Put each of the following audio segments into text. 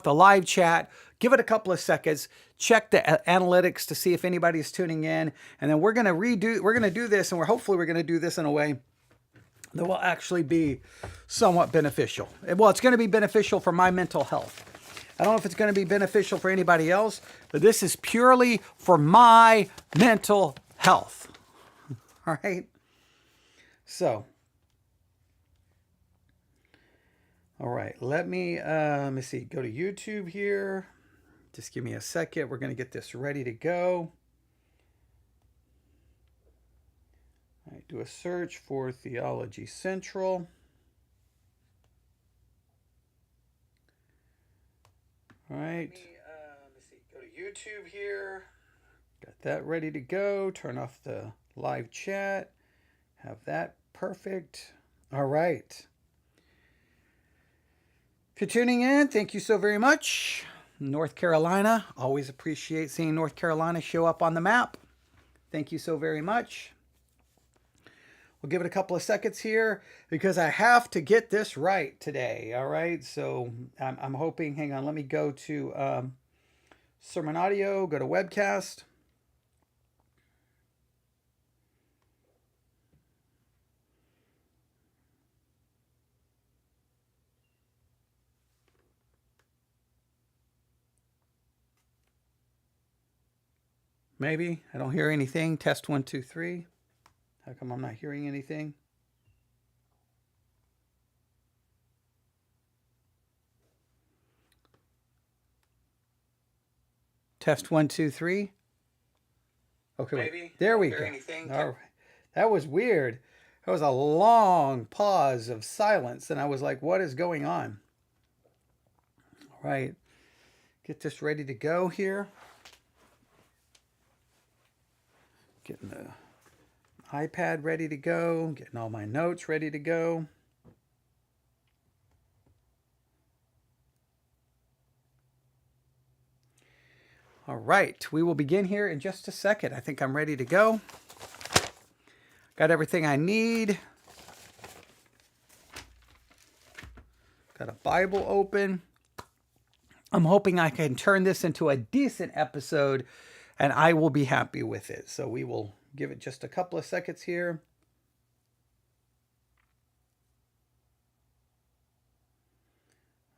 the live chat. Give it a couple of seconds. Check the analytics to see if anybody's tuning in, and then we're gonna do this, and hopefully we're gonna do this in a way that will actually be somewhat beneficial. Well, it's going to be beneficial for my mental health. I don't know if it's going to be beneficial for anybody else, but this is purely for my mental health. All right. So, all right, let me see, go to YouTube here. Just give me a second. We're going to get this ready to go. All right, do a search for Theology Central. All right. Let's see, go to YouTube here. Got that ready to go. Turn off the live chat. Have that perfect. All right. If you're tuning in, thank you so very much. North Carolina, always appreciate seeing North Carolina show up on the map. Thank you so very much. We'll give it a couple of seconds here because I have to get this right today. All right. So I'm hoping, hang on, let me go to Sermon Audio, go to Webcast. Maybe I don't hear anything. Test 1, 2, 3. How come I'm not hearing anything? Test 1, 2, 3. Okay, maybe. There we go. All right. That was weird. That was a long pause of silence, and I was like, what is going on? All right. Get this ready to go here. Getting the iPad ready to go, getting all my notes ready to go. All right, we will begin here in just a second. I think I'm ready to go. Got everything I need. Got a Bible open. I'm hoping I can turn this into a decent episode, and I will be happy with it. So we will give it just a couple of seconds here.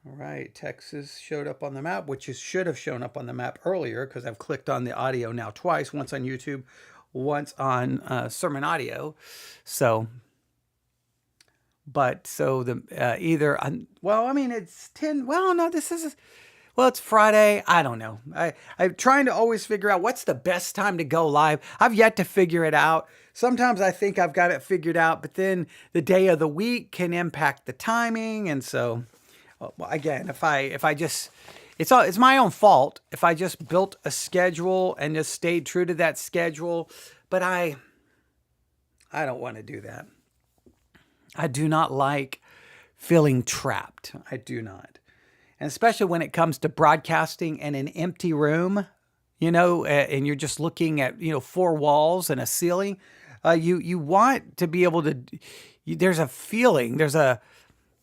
All right, Texas showed up on the map, which should have shown up on the map earlier because I've clicked on the audio now twice, once on YouTube, once on Sermon Audio. So, but so the either, well, I mean, it's 10, well, no, this is, well, it's Friday. I don't know. I'm trying to always figure out what's the best time to go live. I've yet to figure it out. Sometimes I think I've got it figured out, but then the day of the week can impact the timing. And so, well, again, if I just, it's my own fault if I just built a schedule and just stayed true to that schedule. But I don't want to do that. I do not like feeling trapped. I do not. And especially when it comes to broadcasting in an empty room, and you're just looking at, 4 walls and a ceiling, you want to be able to, there's a feeling,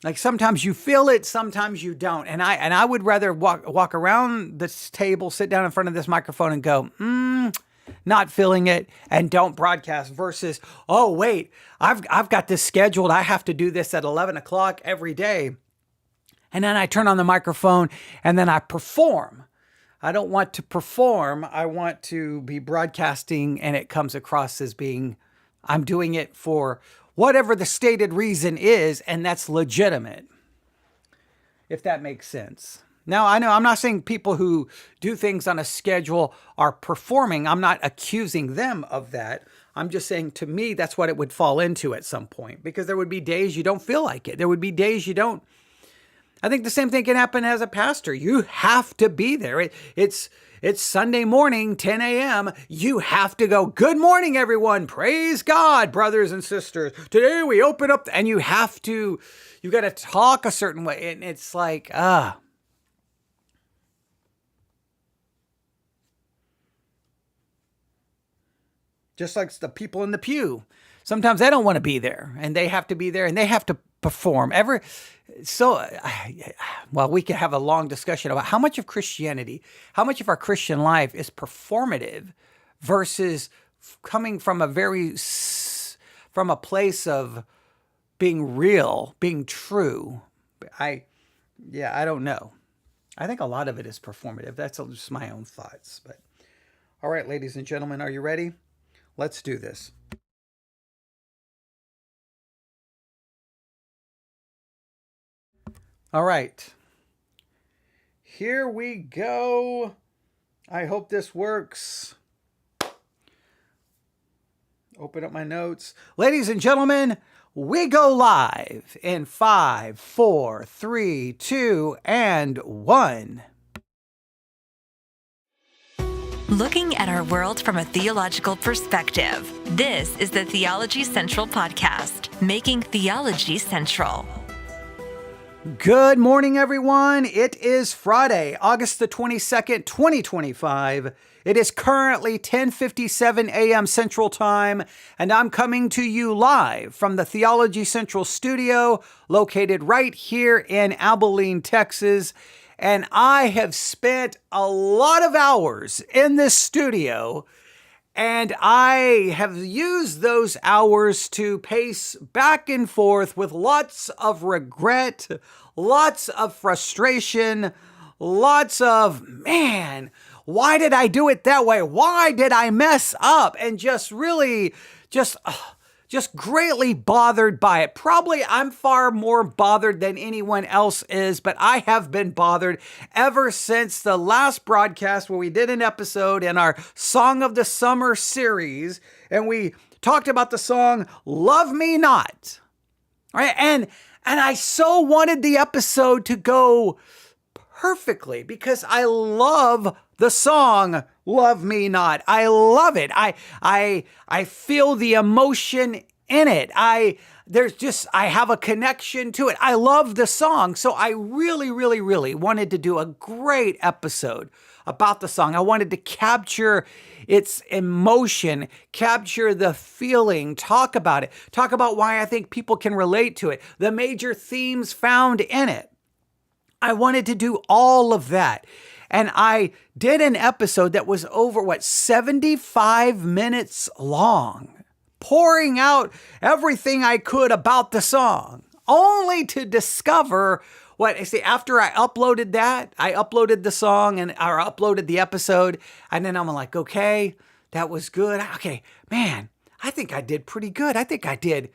like sometimes you feel it, sometimes you don't. And I would rather walk around this table, sit down in front of this microphone and go, not feeling it, and don't broadcast versus, oh, wait, I've got this scheduled. I have to do this at 11 o'clock every day. And then I turn on the microphone and then I perform. I don't want to perform. I want to be broadcasting and it comes across as being, I'm doing it for whatever the stated reason is, and that's legitimate, if that makes sense. Now, I know I'm not saying people who do things on a schedule are performing. I'm not accusing them of that. I'm just saying, to me, that's what it would fall into at some point, because there would be days you don't feel like it. There would be days you don't. I think the same thing can happen as a pastor. You have to be there. It's Sunday morning, 10 a.m. You have to go, good morning, everyone. Praise God, brothers and sisters. Today we open up, and you got to talk a certain way. And it's like, just like the people in the pew. Sometimes they don't want to be there, and they have to be there, and they have to perform. Well, we could have a long discussion about how much of Christianity, how much of our Christian life is performative versus coming from from a place of being real, being true. I don't know. I think a lot of it is performative. That's just my own thoughts. But all right, ladies and gentlemen, are you ready? Let's do this. All right. Here we go. I hope this works. Open up my notes. Ladies and gentlemen, we go live in 5, 4, 3, 2, and 1. Looking at our world from a theological perspective, this is the Theology Central Podcast, making theology central. Good morning, everyone. It is Friday, August the 22nd, 2025. It is currently 10:57 a.m. Central Time, and I'm coming to you live from the Theology Central studio, located right here in Abilene, Texas. And I have spent a lot of hours in this studio, and I have used those hours to pace back and forth with lots of regret, lots of frustration, lots of, man, why did I do it that way? Why did I mess up? And just really, just greatly bothered by it. Probably I'm far more bothered than anyone else is, but I have been bothered ever since the last broadcast where we did an episode in our Song of the Summer series, and we talked about the song Love Me Not. Right? And I so wanted the episode to go perfectly because I love the song Love Me Not. I love it. I feel the emotion in it. I have a connection to it. I love the song. So I really, really, really wanted to do a great episode about the song. I wanted to capture its emotion, capture the feeling, talk about it, talk about why I think people can relate to it, the major themes found in it. I wanted to do all of that. And I did an episode that was over, 75 minutes long, pouring out everything I could about the song, only to discover after I uploaded that, I uploaded the song or uploaded the episode, and then I'm like, okay, that was good. Okay, man, I think I did pretty good. I think I did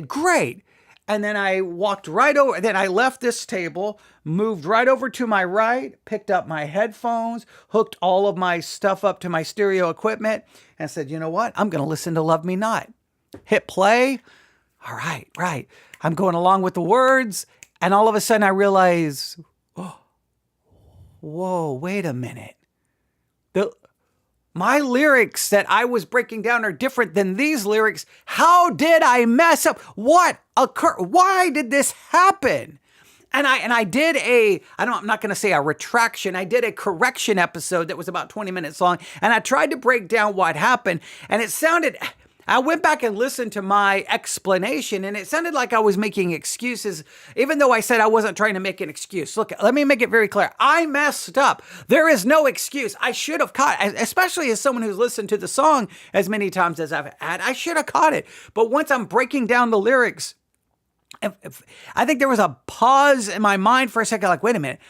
great. And then I walked right over, then I left this table, moved right over to my right, picked up my headphones, hooked all of my stuff up to my stereo equipment, and said, you know what? I'm going to listen to Love Me Not. Hit play. All right, right. I'm going along with the words. And all of a sudden I realize, whoa, wait a minute. My lyrics that I was breaking down are different than these lyrics. How did I mess up? What occurred? Why did this happen? And I did I'm not going to say a retraction. I did a correction episode that was about 20 minutes long. And I tried to break down what happened. And I went back and listened to my explanation, and it sounded like I was making excuses, even though I said I wasn't trying to make an excuse. Look, let me make it very clear. I messed up. There is no excuse. I should have caught, especially as someone who's listened to the song as many times as I've had, I should have caught it. But once I'm breaking down the lyrics, I think there was a pause in my mind for a second, like, wait a minute.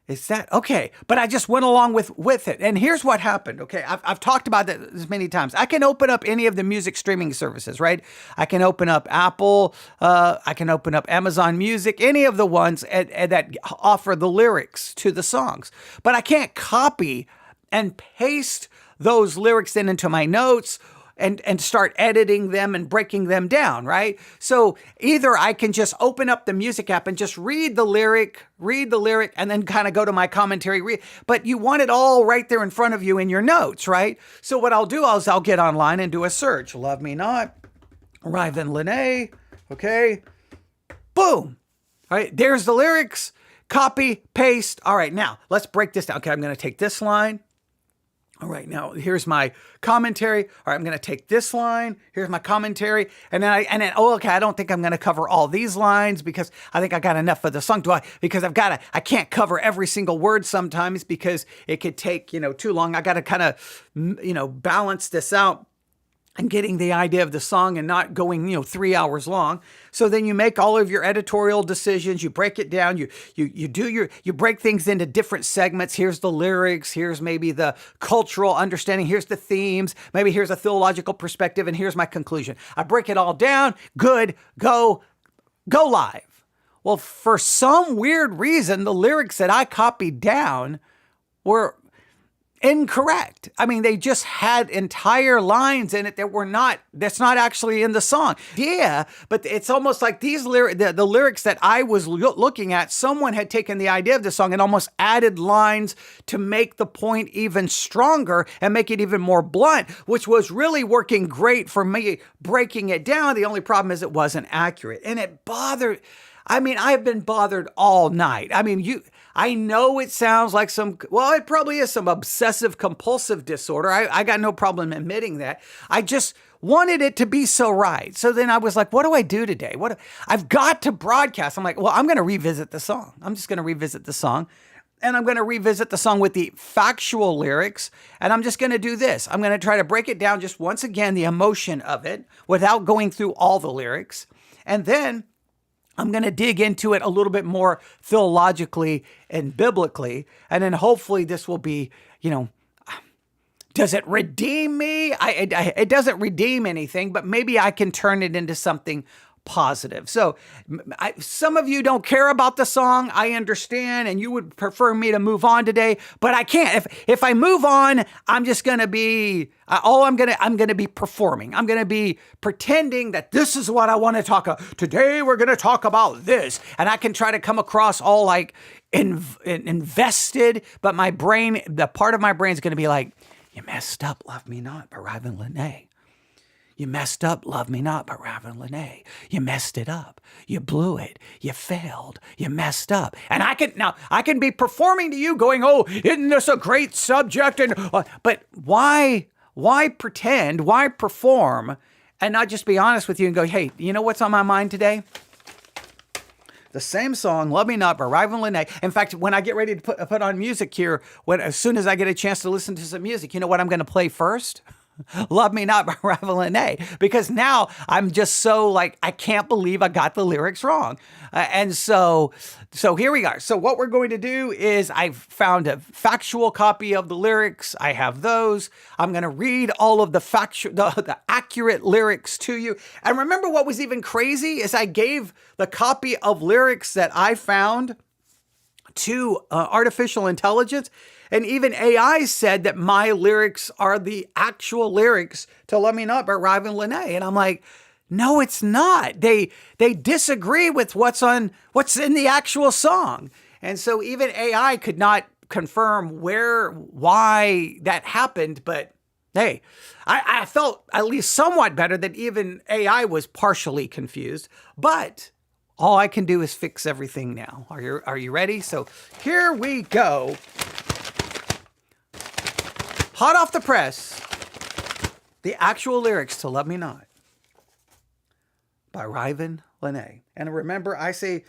Is that okay? But I just went along with it. And here's what happened. Okay. I've talked about this many times. I can open up any of the music streaming services, right? I can open up Apple. I can open up Amazon Music, any of the ones that offer the lyrics to the songs. But I can't copy and paste those lyrics into my notes and start editing them and breaking them down, right? So either I can just open up the music app and just read the lyric, and then kind of go to my commentary. But you want it all right there in front of you in your notes, right? So what I'll do is I'll get online and do a search. Love Me Not, Arrive in Lene, okay? Boom. All right, there's the lyrics, copy, paste. All right, now let's break this down. Okay, I'm going to take this line. All right, now here's my commentary. All right, I'm going to take this line. Here's my commentary, and then okay, I don't think I'm going to cover all these lines because I think I got enough of the song. Because I can't cover every single word sometimes because it could take too long. I got to kind of balance this out and getting the idea of the song and not going 3 hours long. So then you make all of your editorial decisions, you break it down, you break things into different segments. Here's the lyrics, here's maybe the cultural understanding, here's the themes, maybe here's a theological perspective, and here's my conclusion. I break it all down, good, go live. Well, for some weird reason, the lyrics that I copied down were incorrect. I mean, they just had entire lines in it that's not actually in the song. Yeah, but it's almost like the lyrics that I was looking at, someone had taken the idea of the song and almost added lines to make the point even stronger and make it even more blunt, which was really working great for me breaking it down. The only problem is it wasn't accurate. And it bothered, I've been bothered all night. I know it sounds like it probably is some obsessive compulsive disorder. I got no problem admitting that. I just wanted it to be so right. So then I was like, what do I do today? I've got to broadcast. I'm like, well, I'm going to revisit the song. I'm just going to revisit the song. And I'm going to revisit the song with the factual lyrics. And I'm just going to do this. I'm going to try to break it down just once again, the emotion of it, without going through all the lyrics. And then I'm going to dig into it a little bit more theologically and biblically. And then hopefully this will be, does it redeem me? It doesn't redeem anything, but maybe I can turn it into something positive. So some of you don't care about the song. I understand, and you would prefer me to move on today, but I can't. If I move on, I'm just going to be, I'm going to be performing. I'm going to be pretending that this is what I want to talk about. Today we're going to talk about this. And I can try to come across all like invested, but my brain, the part of my brain is going to be like, you messed up, Love Me Not by Raven Lene. You messed up, Love Me Not by Raven Lene. You messed it up. You blew it. You failed. You messed up. And I can be performing to you going, oh, isn't this a great subject? But why pretend? Why perform and not just be honest with you and go, hey, you know what's on my mind today? The same song, Love Me Not by Raven Lene. In fact, when I get ready to put on music here, as soon as I get a chance to listen to some music, you know what I'm going to play first? Love Me Not by Raven Lene, because now I'm just so like, I can't believe I got the lyrics wrong. And so here we are. So what we're going to do is I've found a factual copy of the lyrics. I have those. I'm going to read all of the accurate lyrics to you. And remember what was even crazy is I gave the copy of lyrics that I found to artificial intelligence. And even AI said that my lyrics are the actual lyrics to Love Me Not by Raven Lene. And I'm like, no, it's not. They disagree with what's in the actual song. And so even AI could not confirm why that happened. But hey, I felt at least somewhat better that even AI was partially confused. But all I can do is fix everything now. Are you ready? So here we go. Hot off the press, the actual lyrics to Love Me Not by Raven Lene. And remember, I say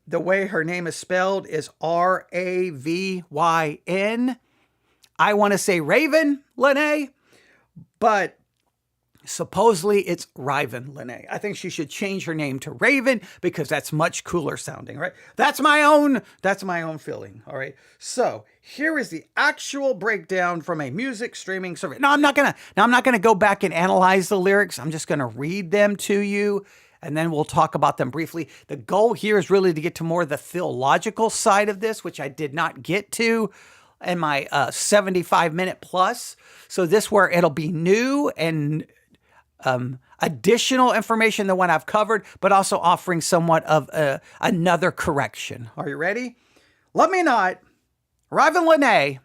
the way her name is spelled is Ravyn. I want to say Raven Lene, but supposedly it's Raven Lene. I think she should change her name to Raven because that's much cooler sounding, right? That's my own feeling, all right? So here is the actual breakdown from a music streaming service. Now I'm not gonna go back and analyze the lyrics. I'm just gonna read them to you, and then we'll talk about them briefly. The goal here is really to get to more of the theological side of this, which I did not get to in my 75-minute plus. So this where it'll be new and additional information than what I've covered, but also offering somewhat of another correction. Are you ready? Love Me Not, Raven Lene.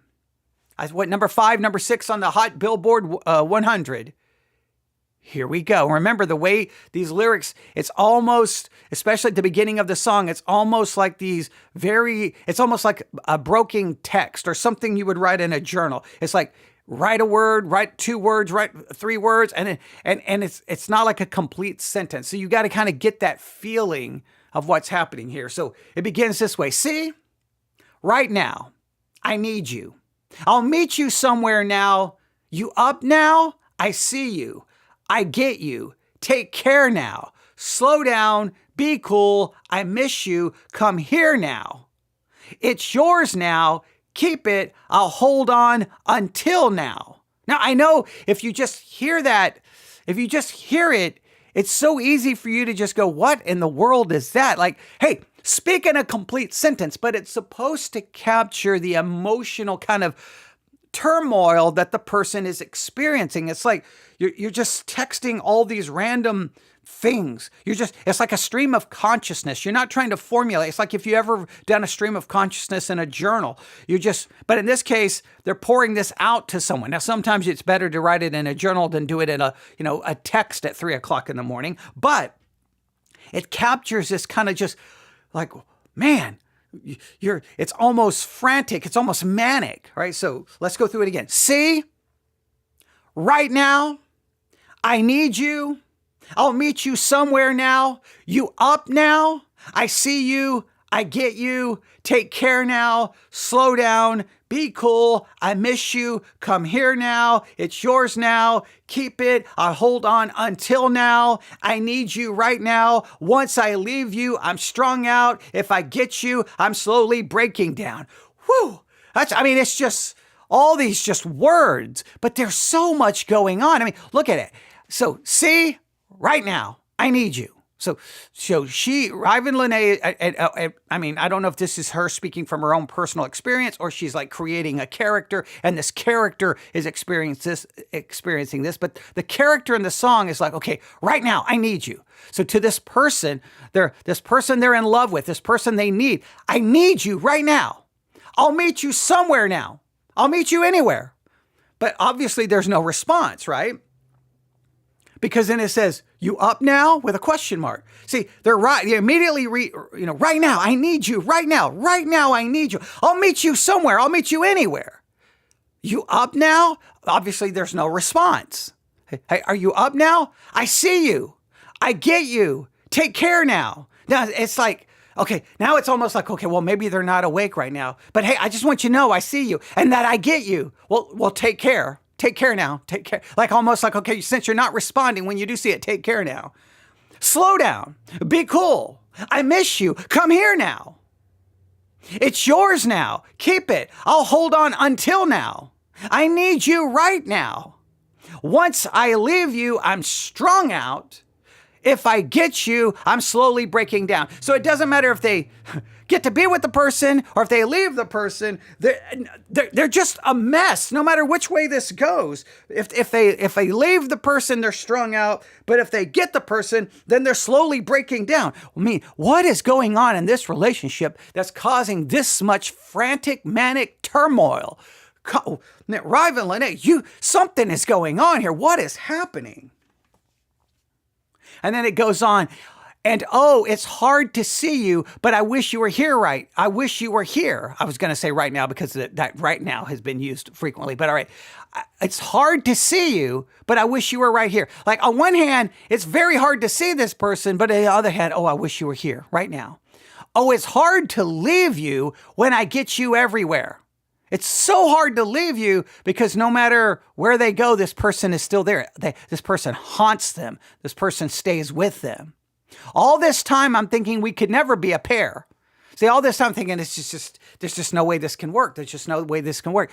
Number 5, number 6 on the Hot Billboard 100. Here we go. Remember the way these lyrics, it's almost, especially at the beginning of the song, it's almost like it's almost like a broken text or something you would write in a journal. It's like write a word, write 2 words, write 3 words, and it's not like a complete sentence. So you got to kind of get that feeling of what's happening here. So it begins this way. See, right now, I need you. I'll meet you somewhere now. You up now? I see you. I get you. Take care now. Slow down. Be cool. I miss you. Come here now. It's yours now. Keep it. I'll hold on until now. Now, I know if you just hear that, if you just hear it, it's so easy for you to just go, what in the world is that? Like, hey, speak in a complete sentence, but it's supposed to capture the emotional kind of turmoil that the person is experiencing. It's like you're just texting all these random things. It's like a stream of consciousness. You're not trying to formulate. It's like if you ever done a stream of consciousness in a journal, but in this case, they're pouring this out to someone. Now, sometimes it's better to write it in a journal than do it in a text at 3:00 in the morning, but it captures this kind of just like, man, it's almost frantic. It's almost manic, right? So let's go through it again. See, right now, I need you. I'll meet you somewhere now. You up now? I see you. I get you. Take care now. Slow down. Be cool. I miss you. Come here now. It's yours now. Keep it. I'll hold on until now. I need you right now. Once I leave you, I'm strung out. If I get you, I'm slowly breaking down. Whew. It's just all these just words, but there's so much going on. Look at it. So see, right now, I need you. So Ivan Lene, I don't know if this is her speaking from her own personal experience or she's like creating a character and this character is experiencing this, but the character in the song is like, okay, right now, I need you. So to this person they're in love with, this person they need, I need you right now. I'll meet you somewhere now. I'll meet you anywhere. But obviously there's no response, right? Because then it says, you up now? With a question mark. See, they're right. They immediately right now, I need you. Right now, I need you. I'll meet you somewhere. I'll meet you anywhere. You up now? Obviously, there's no response. Hey, are you up now? I see you. I get you. Take care now. Now, it's like, okay, now it's almost like, okay, well, maybe they're not awake right now. But hey, I just want you to know I see you and that I get you. Well, take care. Take care now. Take care. Like almost like, okay, since you're not responding when you do see it, take care now. Slow down. Be cool. I miss you. Come here now. It's yours now. Keep it. I'll hold on until now. I need you right now. Once I leave you, I'm strung out. If I get you, I'm slowly breaking down. So it doesn't matter if they get to be with the person or if they leave the person, they're just a mess no matter which way this goes. If they leave the person, they're strung out, but if they get the person, then they're slowly breaking down. What is going on in this relationship that's causing this much frantic, manic turmoil? Rival Lene, something is going on here. What is happening? And then it goes on. And it's hard to see you, but I wish you were here, right? I wish you were here. I was going to say right now because that right now has been used frequently, but all right. It's hard to see you, but I wish you were right here. Like on one hand, it's very hard to see this person, but on the other hand, I wish you were here right now. It's hard to leave you when I get you everywhere. It's so hard to leave you because no matter where they go, this person is still there. This person haunts them. This person stays with them. All this time, I'm thinking we could never be a pair. See, all this time I'm thinking there's just no way this can work. There's just no way this can work.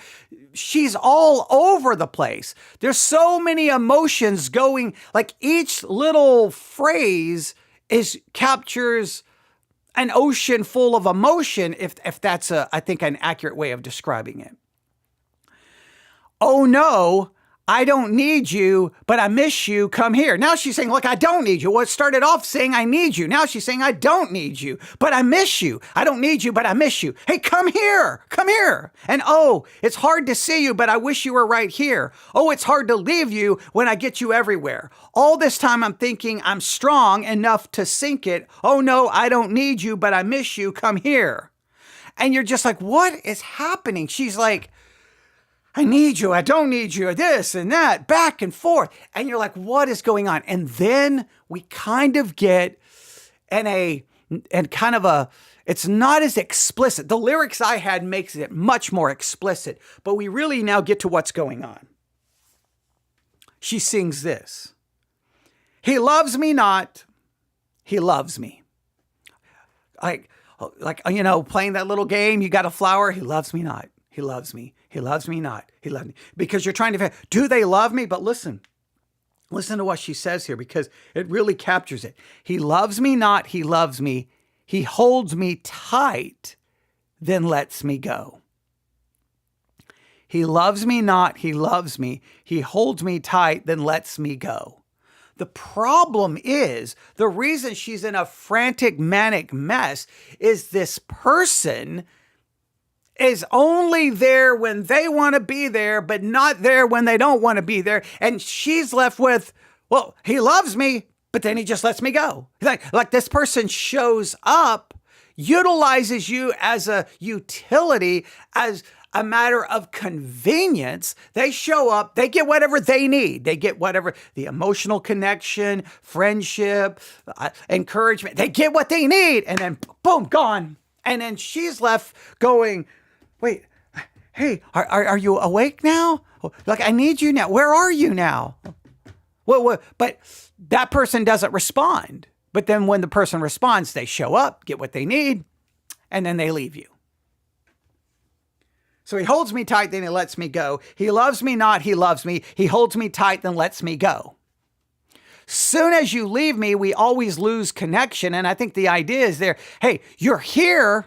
She's all over the place. There's so many emotions going, like each little phrase captures an ocean full of emotion, if that's I think an accurate way of describing it. Oh no, I don't need you, but I miss you. Come here. Now she's saying, look, I don't need you. Well, it started off saying I need you. Now she's saying I don't need you, but I miss you. I don't need you, but I miss you. Hey, come here. Come here. And it's hard to see you, but I wish you were right here. It's hard to leave you when I get you everywhere. All this time I'm thinking I'm strong enough to sink it. Oh no, I don't need you, but I miss you. Come here. And you're just like, what is happening? She's like, I need you, I don't need you, this and that, back and forth. And you're like, what is going on? And then we kind of get it's not as explicit. The lyrics I had makes it much more explicit, but we really now get to what's going on. She sings this. He loves me not, he loves me. Like, playing that little game, you got a flower, he loves me not, he loves me. He loves me not, he loves me. Because you're trying to figure, do they love me? But listen to what she says here, because it really captures it. He loves me not, he loves me. He holds me tight, then lets me go. He loves me not, he loves me. He holds me tight, then lets me go. The problem is, the reason she's in a frantic, manic mess is this person is only there when they want to be there, but not there when they don't want to be there. And she's left with, well, he loves me, but then he just lets me go. Like this person shows up, utilizes you as a utility, as a matter of convenience. They show up, they get whatever they need. They get whatever, the emotional connection, friendship, encouragement. They get what they need, and then boom, gone. And then she's left going, wait, hey, are you awake now? Like, I need you now. Where are you now? Well, but that person doesn't respond. But then when the person responds, they show up, get what they need, and then they leave you. So he holds me tight, then he lets me go. He loves me not, he loves me. He holds me tight, then lets me go. Soon as you leave me, we always lose connection. And I think the idea is there, hey, you're here.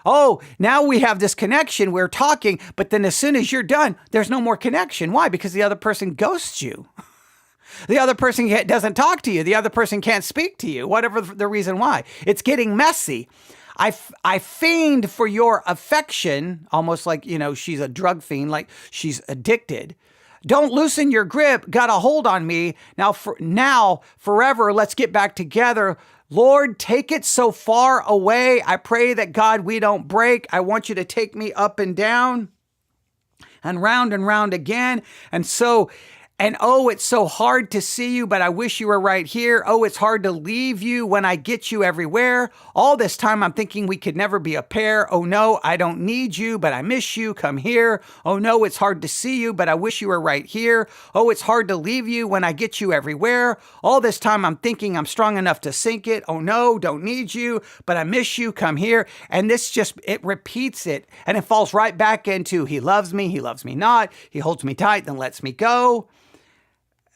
Oh, now we have this connection. We're talking. But then as soon as you're done, there's no more connection. Why? Because the other person ghosts you. The other person doesn't talk to you. The other person can't speak to you, whatever the reason why. It's getting messy. I fiend for your affection, almost like, she's a drug fiend, like she's addicted. Don't loosen your grip. Got a hold on me. Now, forever, let's get back together. Lord, take it so far away. I pray that, God, we don't break. I want you to take me up and down and round again. And oh, it's so hard to see you, but I wish you were right here. Oh, it's hard to leave you when I get you everywhere. All this time I'm thinking we could never be a pair. Oh no, I don't need you, but I miss you. Come here. Oh no, it's hard to see you, but I wish you were right here. Oh, it's hard to leave you when I get you everywhere. All this time I'm thinking I'm strong enough to sink it. Oh no, don't need you, but I miss you. Come here. And it repeats it, and it falls right back into he loves me not. He holds me tight, then lets me go.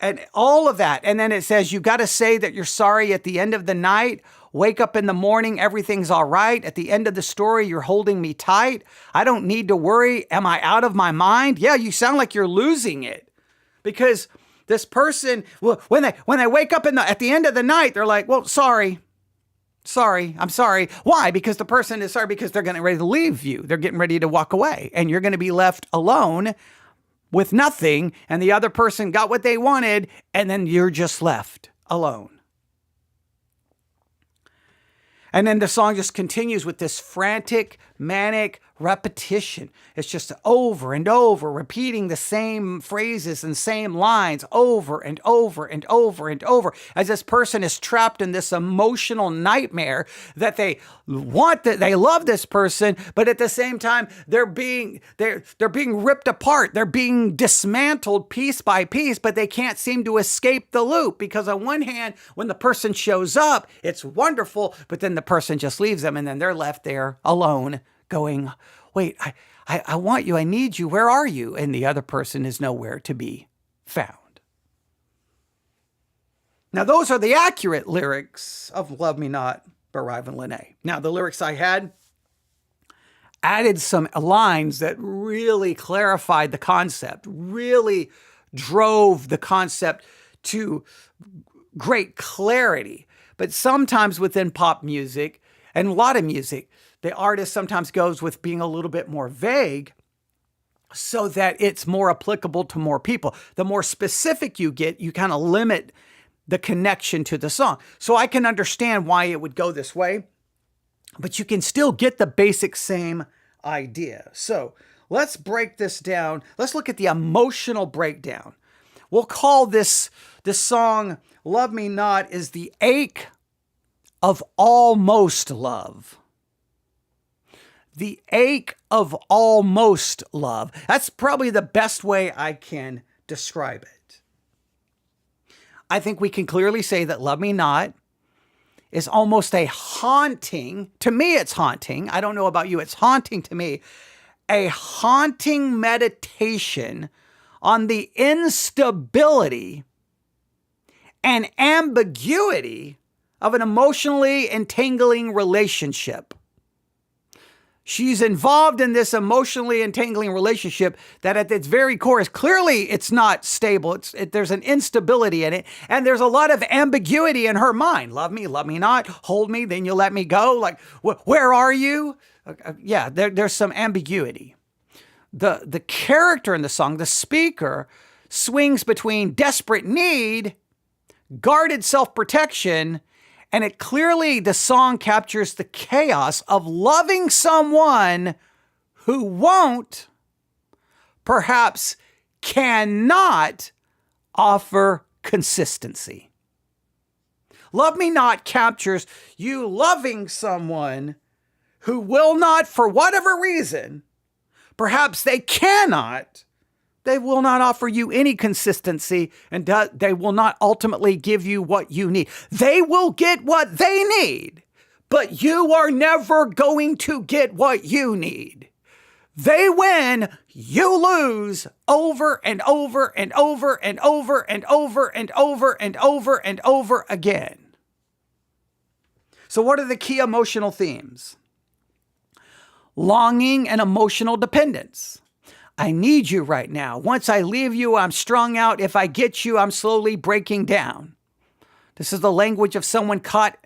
And all of that. And then it says, you got to say that you're sorry at the end of the night. Wake up in the morning, everything's all right. At the end of the story, you're holding me tight. I don't need to worry. Am I out of my mind? Yeah, you sound like you're losing it. Because this person, well, when they wake up at the end of the night, they're like, well, sorry, I'm sorry. Why? Because the person is sorry because they're getting ready to leave you. They're getting ready to walk away. And you're going to be left alone with nothing, and the other person got what they wanted, and then you're just left alone. And then the song just continues with this frantic, manic repetition. It's just over and over, repeating the same phrases and same lines over and over and over and over, as this person is trapped in this emotional nightmare that they love this person, but at the same time, they're being ripped apart. They're being dismantled piece by piece, but they can't seem to escape the loop, because on one hand, when the person shows up, it's wonderful, but then the person just leaves them, and then they're left there alone going, wait, I want you, I need you, where are you? And the other person is nowhere to be found. Now, those are the accurate lyrics of Love Me Not by Rival Lene. Now, the lyrics I had added some lines that really clarified the concept, really drove the concept to great clarity. But sometimes within pop music, and a lot of music, the artist sometimes goes with being a little bit more vague so that it's more applicable to more people. The more specific you get, you kind of limit the connection to the song. So I can understand why it would go this way, but you can still get the basic same idea. So let's break this down. Let's look at the emotional breakdown. We'll call this song, Love Me Not, is the ache of almost love. The ache of almost love. That's probably the best way I can describe it. I think we can clearly say that Love Me Not is almost a haunting. To me, it's haunting. I don't know about you. It's haunting to me. A haunting meditation on the instability and ambiguity of an emotionally entangling relationship. She's involved in this emotionally entangling relationship that at its very core is clearly it's not stable. There's an instability in it. And there's a lot of ambiguity in her mind. Love me not, hold me, then you let me go. Like, where are you? Yeah, there's some ambiguity. The character in the song, the speaker, swings between desperate need, guarded self-protection, and it clearly, the song captures the chaos of loving someone who won't, perhaps cannot, offer consistency. Love Me Not captures you loving someone who will not, for whatever reason, perhaps they will not offer you any consistency, and they will not ultimately give you what you need. They will get what they need, but you are never going to get what you need. They win, you lose over and over and over and over and over and over and over and over again. So what are the key emotional themes? Longing and emotional dependence. I need you right now. Once I leave you, I'm strung out. If I get you, I'm slowly breaking down. This is the language of someone caught.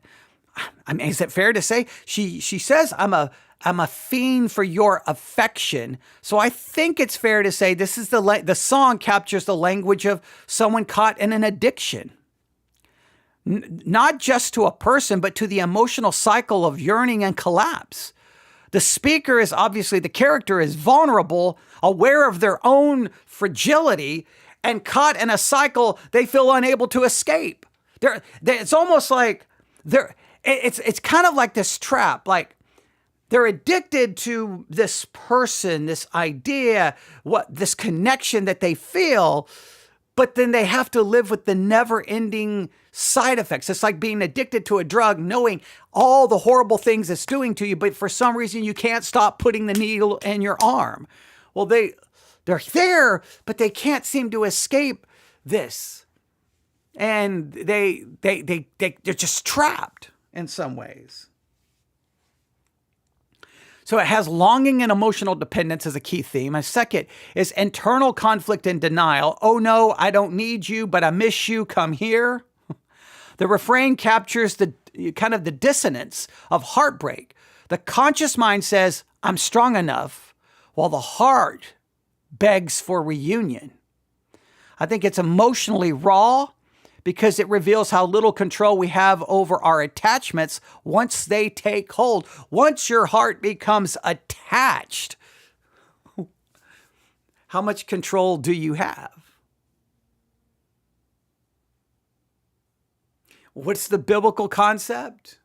I mean, is it fair to say? She says, I'm a fiend for your affection. So I think it's fair to say this is the song captures the language of someone caught in an addiction. Not just to a person, but to the emotional cycle of yearning and collapse. The speaker is obviously, the character is vulnerable, aware of their own fragility, and caught in a cycle they feel unable to escape. It's almost like it's kind of like this trap. Like they're addicted to this person, this idea, this connection that they feel, but then they have to live with the never-ending side effects. It's like being addicted to a drug, knowing all the horrible things it's doing to you, but for some reason you can't stop putting the needle in your arm. Well, they're there, but they can't seem to escape this. And they're just trapped in some ways. So it has longing and emotional dependence as a key theme. A second is internal conflict and denial. Oh no, I don't need you, but I miss you. Come here. The refrain captures the kind of the dissonance of heartbreak. The conscious mind says, I'm strong enough, while the heart begs for reunion. I think it's emotionally raw because it reveals how little control we have over our attachments once they take hold. Once your heart becomes attached, how much control do you have? What's the biblical concept?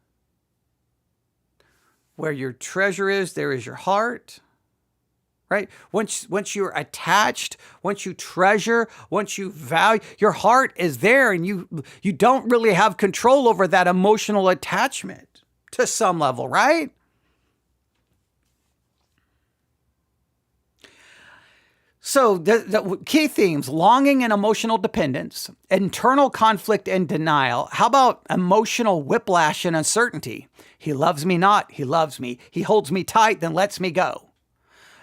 Where your treasure is, there is your heart. Right? Once you're attached, once you treasure, once you value, your heart is there, and you don't really have control over that emotional attachment to some level, right? So the key themes: longing and emotional dependence, internal conflict and denial. How about emotional whiplash and uncertainty? He loves me not, he loves me. He holds me tight, then lets me go.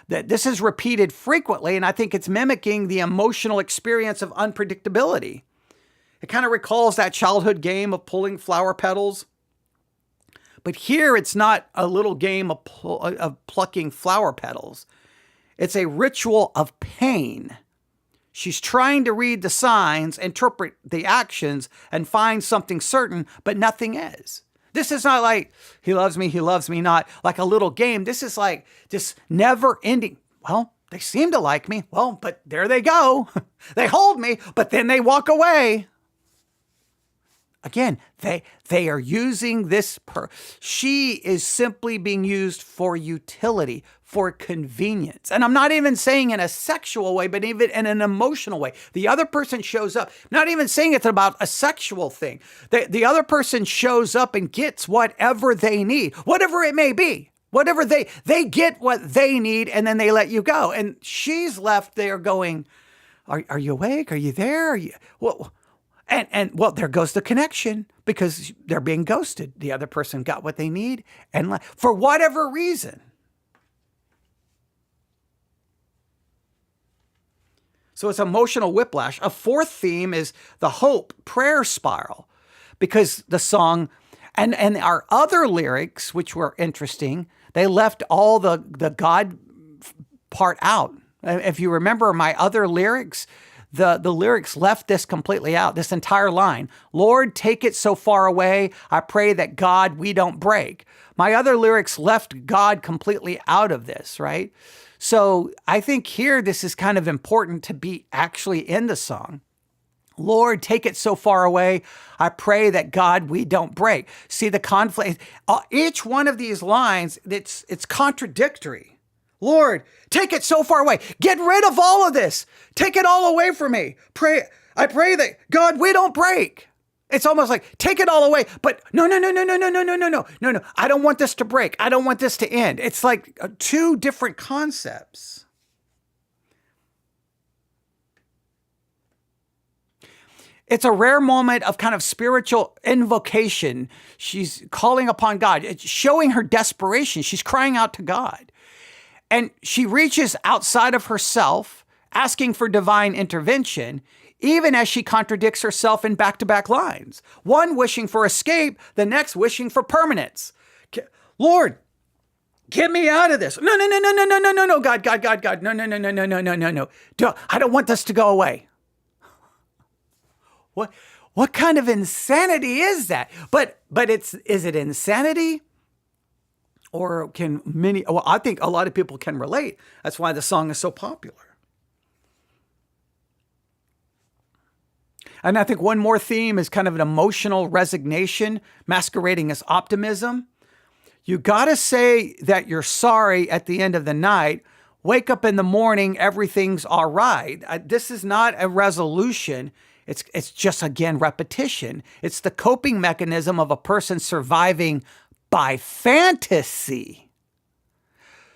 That this is repeated frequently, and I think it's mimicking the emotional experience of unpredictability. It kind of recalls that childhood game of pulling flower petals. But here it's not a little game of plucking flower petals. It's a ritual of pain. She's trying to read the signs, interpret the actions, and find something certain, but nothing is. This is not like he loves me not, like a little game. This is like just never ending. Well, They seem to like me. Well, but there they go. They hold me, but then they walk away. Again, they are using this. She is simply being used for utility, for convenience. And I'm not even saying in a sexual way, but even in an emotional way. The other person shows up, not even saying it's about a sexual thing. The other person shows up and gets whatever they need, whatever it may be. Whatever they get what they need, and then they let you go. And she's left there going, are you awake? Are you there? Are you, well, and well, there goes the connection because they're being ghosted. The other person got what they need and for whatever reason. So it's emotional whiplash. A fourth theme is the hope prayer spiral, because the song and our other lyrics, which were interesting, they left all the God part out. If you remember my other lyrics, the lyrics left this completely out, this entire line. Lord, take it so far away. I pray that God, we don't break. My other lyrics left God completely out of this, right? So I think here, this is kind of important to be actually in the song. Lord, take it so far away. I pray that God, we don't break. See the conflict. Each one of these lines, it's contradictory. Lord, take it so far away. Get rid of all of this. Take it all away from me. I pray that God, we don't break. It's almost like take it all away, but no. I don't want this to break. I don't want this to end. It's like two different concepts. It's a rare moment of kind of spiritual invocation. She's calling upon God. It's showing her desperation. She's crying out to God. And she reaches outside of herself, asking for divine intervention, even as she contradicts herself in back-to-back lines. One wishing for escape, the next wishing for permanence. Lord, get me out of this. No, God. No. I don't want this to go away. What kind of insanity is that? But is it insanity? Or I think a lot of people can relate. That's why the song is so popular. And I think one more theme is kind of an emotional resignation masquerading as optimism. You got to say that you're sorry at the end of the night. Wake up in the morning, everything's all right. This is not a resolution. It's just, again, repetition. It's the coping mechanism of a person surviving by fantasy,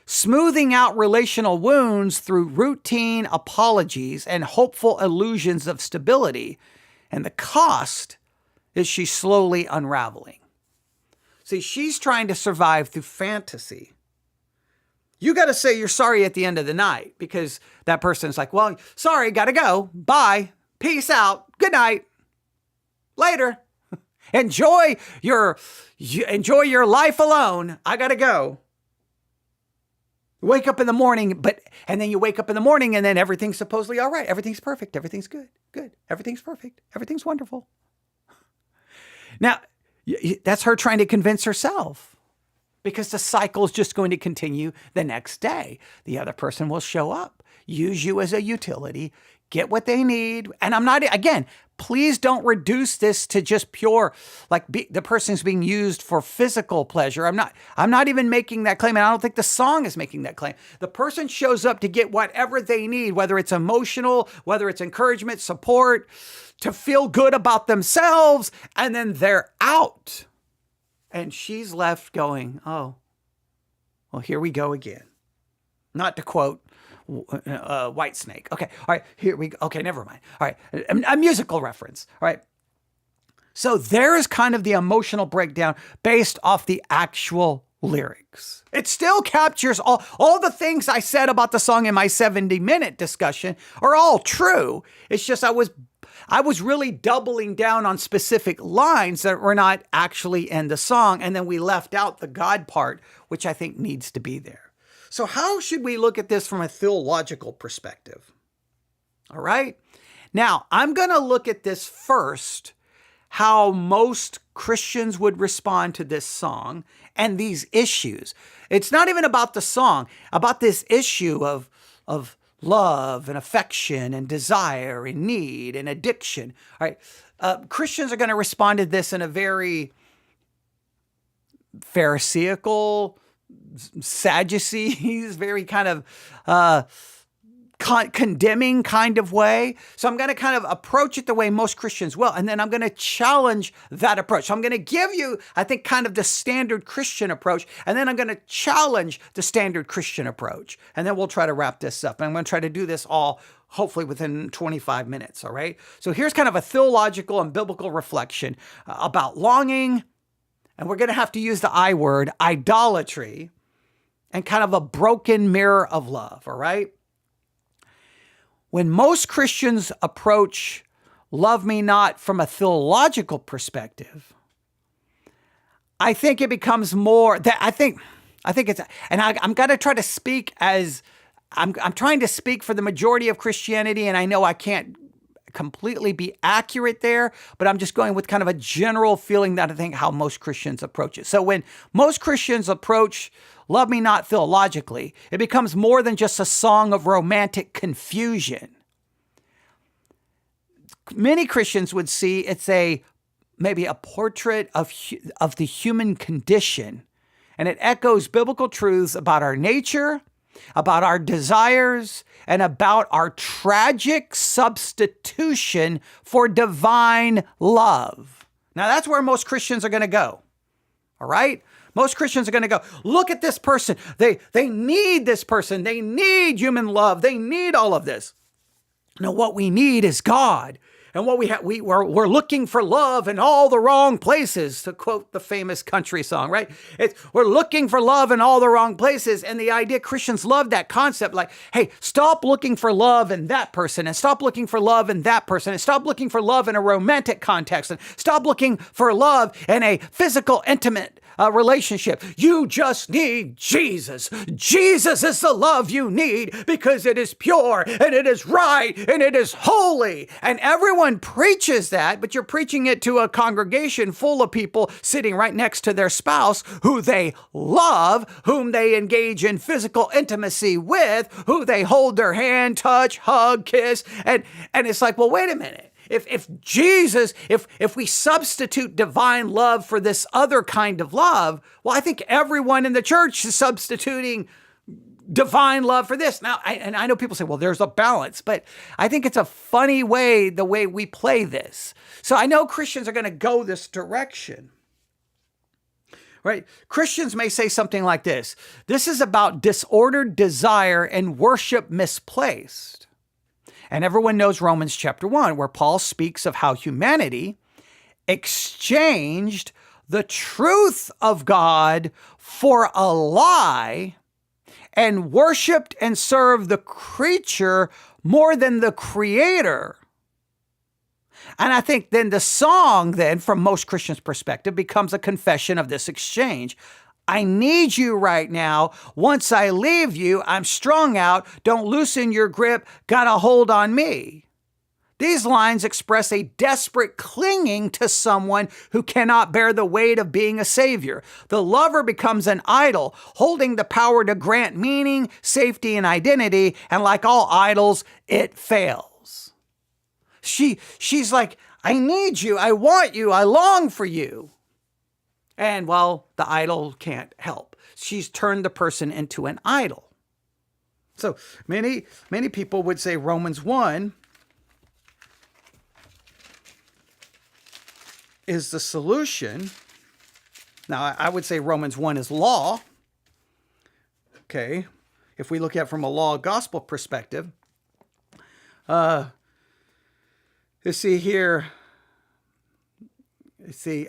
smoothing out relational wounds through routine apologies and hopeful illusions of stability. And the cost is she's slowly unraveling. See, she's trying to survive through fantasy. You got to say you're sorry at the end of the night because that person's like, well, sorry, got to go. Bye. Peace out. Good night. Later. Enjoy your life alone. I got to go. Wake up in the morning, and then you wake up in the morning and then everything's supposedly all right. Everything's perfect. Everything's good. Everything's perfect. Everything's wonderful. Now, that's her trying to convince herself because the cycle is just going to continue the next day. The other person will show up, use you as a utility, get what they need. And I'm not, again, please don't reduce this to just pure, the person's being used for physical pleasure. I'm not even making that claim. And I don't think the song is making that claim. The person shows up to get whatever they need, whether it's emotional, whether it's encouragement, support, to feel good about themselves. And then they're out. And she's left going, oh, well, here we go again. Not to quote White Snake. Okay. All right. Here we go. Okay. Never mind. All right. A musical reference. All right. So there is kind of the emotional breakdown based off the actual lyrics. It still captures all the things I said about the song in my 70-minute discussion are all true. It's just I was really doubling down on specific lines that were not actually in the song. And then we left out the God part, which I think needs to be there. So how should we look at this from a theological perspective? All right. Now, I'm going to look at this first, how most Christians would respond to this song and these issues. It's not even about the song, about this issue of of love and affection and desire and need and addiction. All right. Christians are going to respond to this in a very Pharisaical, Sadducees, very kind of condemning kind of way. So I'm going to kind of approach it the way most Christians will. And then I'm going to challenge that approach. So I'm going to give you, I think, kind of the standard Christian approach. And then I'm going to challenge the standard Christian approach. And then we'll try to wrap this up. And I'm going to try to do this all hopefully within 25 minutes. All right. So here's kind of a theological and biblical reflection about longing. And we're going to have to use the I word, idolatry, and kind of a broken mirror of love. All right. When most Christians approach love me not from a theological perspective, I think it becomes more that I think it's, and I'm going to try to speak as I'm trying to speak for the majority of Christianity. And I know I can't completely be accurate there, but I'm just going with kind of a general feeling that I think how most Christians approach it. So when most Christians approach love me not theologically, it becomes more than just a song of romantic confusion. Many Christians would see it's maybe a portrait of the human condition, and it echoes biblical truths about our nature, about our desires, and about our tragic substitution for divine love. Now, that's where most Christians are going to go. All right? Most Christians are going to go, look at this person. They need this person. They need human love. They need all of this. No, what we need is God. And what we're looking for love in all the wrong places, to quote the famous country song, right? We're looking for love in all the wrong places. And the idea, Christians love that concept, like, hey, stop looking for love in that person, and stop looking for love in that person, and stop looking for love in a romantic context, and stop looking for love in a physical, intimate relationship. You just need Jesus. Jesus is the love you need because it is pure and it is right and it is holy. And everyone preaches that, but you're preaching it to a congregation full of people sitting right next to their spouse who they love, whom they engage in physical intimacy with, who they hold their hand, touch, hug, kiss. And it's like, well, wait a minute. If Jesus, if we substitute divine love for this other kind of love, well, I think everyone in the church is substituting divine love for this. Now, I know people say, well, there's a balance, but I think it's a funny way, the way we play this. So I know Christians are going to go this direction, right? Christians may say something like this. This is about disordered desire and worship misplaced. And everyone knows Romans chapter 1, where Paul speaks of how humanity exchanged the truth of God for a lie and worshiped and served the creature more than the creator. And I think then the song then, from most Christians' perspective, becomes a confession of this exchange. I need you right now. Once I leave you, I'm strung out. Don't loosen your grip. Got a hold on me. These lines express a desperate clinging to someone who cannot bear the weight of being a savior. The lover becomes an idol, holding the power to grant meaning, safety, and identity. And like all idols, it fails. She's like, I need you. I want you. I long for you. And, well, the idol can't help. She's turned the person into an idol. So many people would say Romans 1 is the solution. Now, I would say Romans 1 is law. Okay. If we look at it from a law gospel perspective, you see here,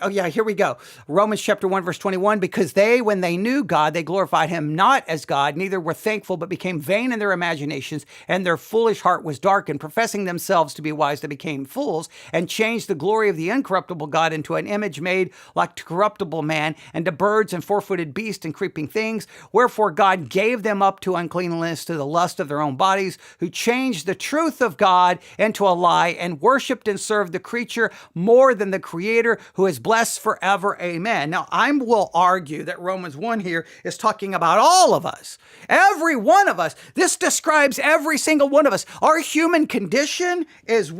oh yeah, here we go. Romans chapter 1, verse 21, because they, when they knew God, they glorified him not as God, neither were thankful, but became vain in their imaginations, and their foolish heart was darkened. Professing themselves to be wise, they became fools, and changed the glory of the incorruptible God into an image made like to corruptible man, and to birds and four-footed beasts and creeping things. Wherefore God gave them up to uncleanness, to the lust of their own bodies, who changed the truth of God into a lie, and worshipped and served the creature more than the Creator, who is blessed forever. Amen. Now, I will argue that Romans 1 here is talking about all of us, every one of us. This describes every single one of us. Our human condition is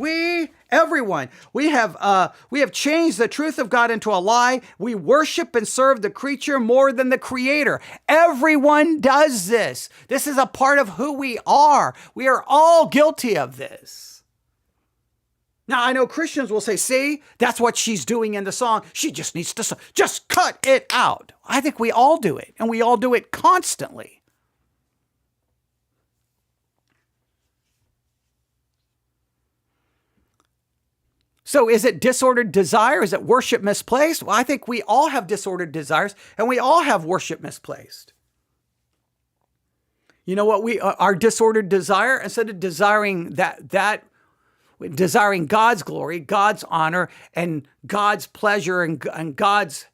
everyone. We have changed the truth of God into a lie. We worship and serve the creature more than the creator. Everyone does this. This is a part of who we are. We are all guilty of this. Now, I know Christians will say, see, that's what she's doing in the song. She just needs to just cut it out. I think we all do it, and we all do it constantly. So is it disordered desire? Is it worship misplaced? Well, I think we all have disordered desires, and we all have worship misplaced. You know what? Our disordered desire, instead of desiring desiring God's glory, God's honor, and God's pleasure, and God's,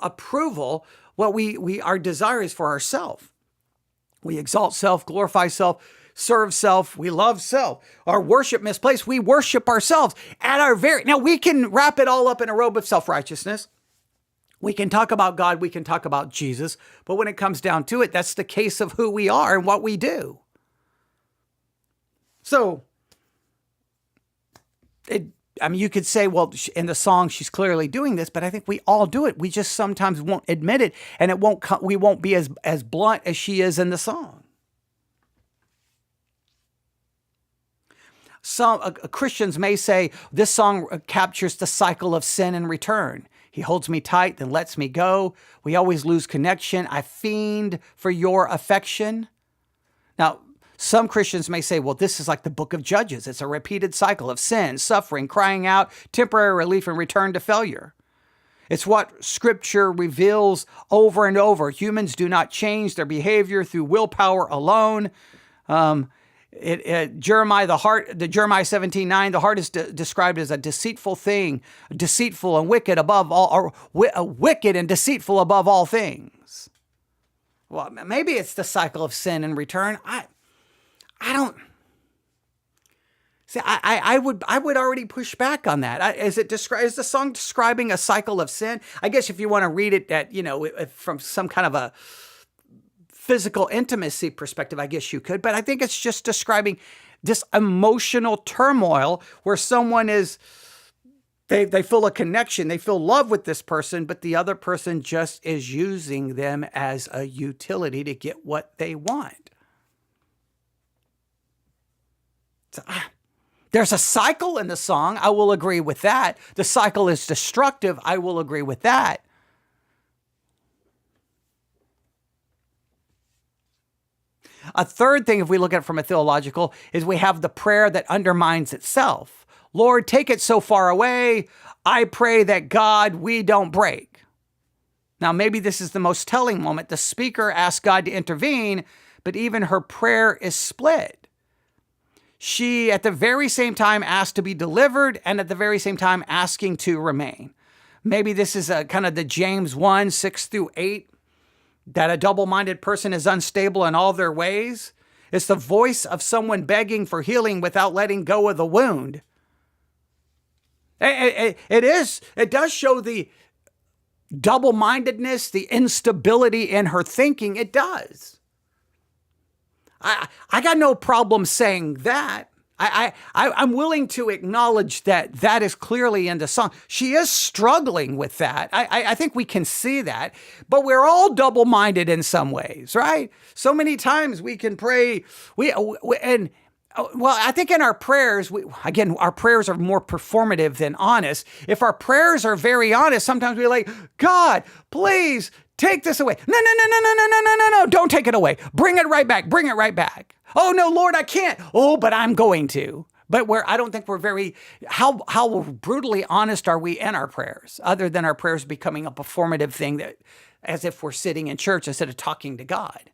approval, what our desire is for ourselves. We exalt self, glorify self, serve self, we love self. Our worship misplaced, we worship ourselves now we can wrap it all up in a robe of self-righteousness. We can talk about God, we can talk about Jesus, but when it comes down to it, that's the case of who we are and what we do. So, you could say, well, in the song, she's clearly doing this, but I think we all do it. We just sometimes won't admit it, and we won't be as blunt as she is in the song. Some Christians may say this song captures the cycle of sin and return. He holds me tight, then lets me go. We always lose connection. I fiend for your affection. Now, some Christians may say, well, this is like the book of Judges. It's a repeated cycle of sin, suffering, crying out, temporary relief, and return to failure. It's what Scripture reveals over and over. Humans do not change their behavior through willpower alone. Jeremiah 17:9, the heart is described as a deceitful thing, deceitful and wicked above all, or wicked and deceitful above all things. Well, maybe it's the cycle of sin and return. I don't see. I would already push back on that. Is the song describing a cycle of sin? I guess if you want to read it from some kind of a physical intimacy perspective, I guess you could, but I think it's just describing this emotional turmoil where someone they feel a connection, they feel love with this person, but the other person just is using them as a utility to get what they want. So, there's a cycle in the song. I will agree with that. The cycle is destructive. I will agree with that. A third thing, if we look at it from a theological, is we have the prayer that undermines itself. Lord, take it so far away. I pray that God, we don't break. Now, maybe this is the most telling moment. The speaker asks God to intervene, but even her prayer is split. She, at the very same time, asked to be delivered, and at the very same time, asking to remain. Maybe this is a kind of the James 1, 6 through 8. That a double-minded person is unstable in all their ways. It's the voice of someone begging for healing without letting go of the wound. It does show the double-mindedness, the instability in her thinking. It does. I got no problem saying that. I'm willing to acknowledge that is clearly in the song. She is struggling with that. I think we can see that, but we're all double-minded in some ways, right? So many times we can pray, I think in our prayers, our prayers are more performative than honest. If our prayers are very honest, sometimes we're like, God, please take this away. No, don't take it away. Bring it right back. Oh, no, Lord, I can't. Oh, but I'm going to. But I don't think we're very, how brutally honest are we in our prayers, other than our prayers becoming a performative thing that, as if we're sitting in church instead of talking to God.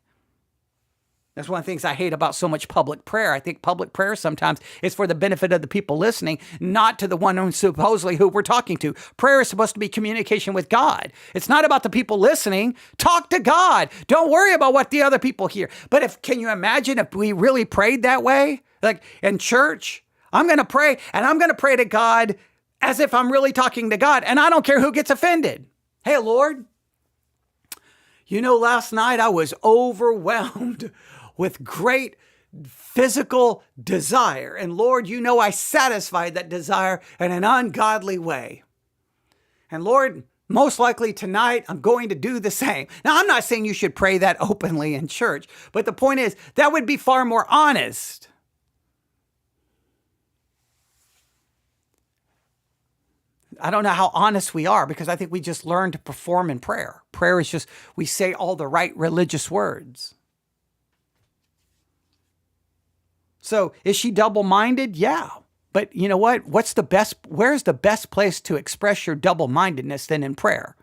That's one of the things I hate about so much public prayer. I think public prayer sometimes is for the benefit of the people listening, not to the one who we're talking to. Prayer is supposed to be communication with God. It's not about the people listening. Talk to God. Don't worry about what the other people hear. But can you imagine if we really prayed that way? Like in church, I'm going to pray, and I'm going to pray to God as if I'm really talking to God, and I don't care who gets offended. Hey, Lord, last night I was overwhelmed with great physical desire. And Lord, I satisfied that desire in an ungodly way. And Lord, most likely tonight, I'm going to do the same. Now, I'm not saying you should pray that openly in church, but the point is that would be far more honest. I don't know how honest we are, because I think we just learn to perform in prayer. Prayer is just, we say all the right religious words. So is she double-minded? Yeah. But you know what? Where's the best place to express your double-mindedness than in prayer?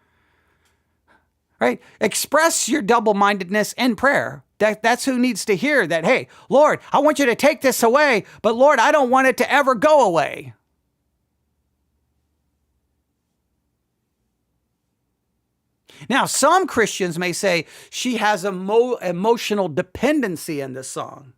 Right? Express your double-mindedness in prayer. That's who needs to hear that. Hey, Lord, I want you to take this away, but Lord, I don't want it to ever go away. Now, some Christians may say she has emotional dependency in this song.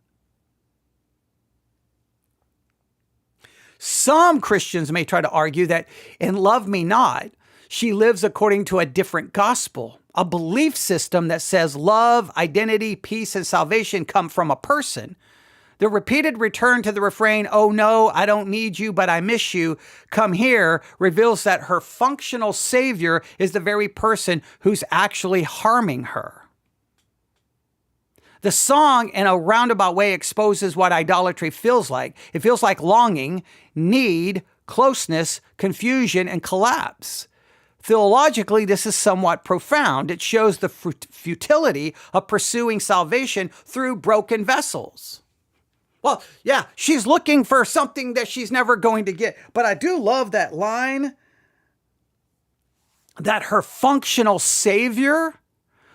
Some Christians may try to argue that in Love Me Not, she lives according to a different gospel, a belief system that says love, identity, peace, and salvation come from a person. The repeated return to the refrain, "Oh no, I don't need you, but I miss you, come here," reveals that her functional savior is the very person who's actually harming her. The song, in a roundabout way, exposes what idolatry feels like. It feels like longing, need, closeness, confusion, and collapse. Theologically, this is somewhat profound. It shows the futility of pursuing salvation through broken vessels. Well, yeah, she's looking for something that she's never going to get. But I do love that line that her functional savior,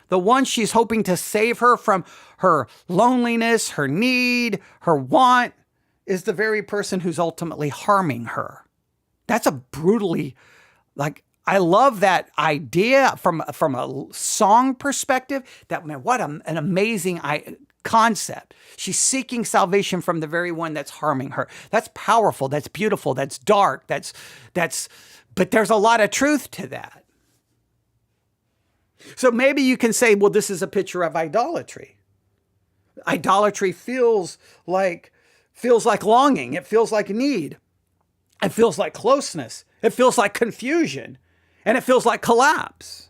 the one she's hoping to save her from her loneliness, her need, her want, is the very person who's ultimately harming her. That's a brutally, I love that idea from a song perspective. That, man, what an amazing concept. She's seeking salvation from the very one that's harming her. That's powerful. That's beautiful. That's dark. But there's a lot of truth to that. So maybe you can say, well, this is a picture of idolatry. Idolatry feels like longing. It feels like need. It feels like closeness. It feels like confusion. And it feels like collapse.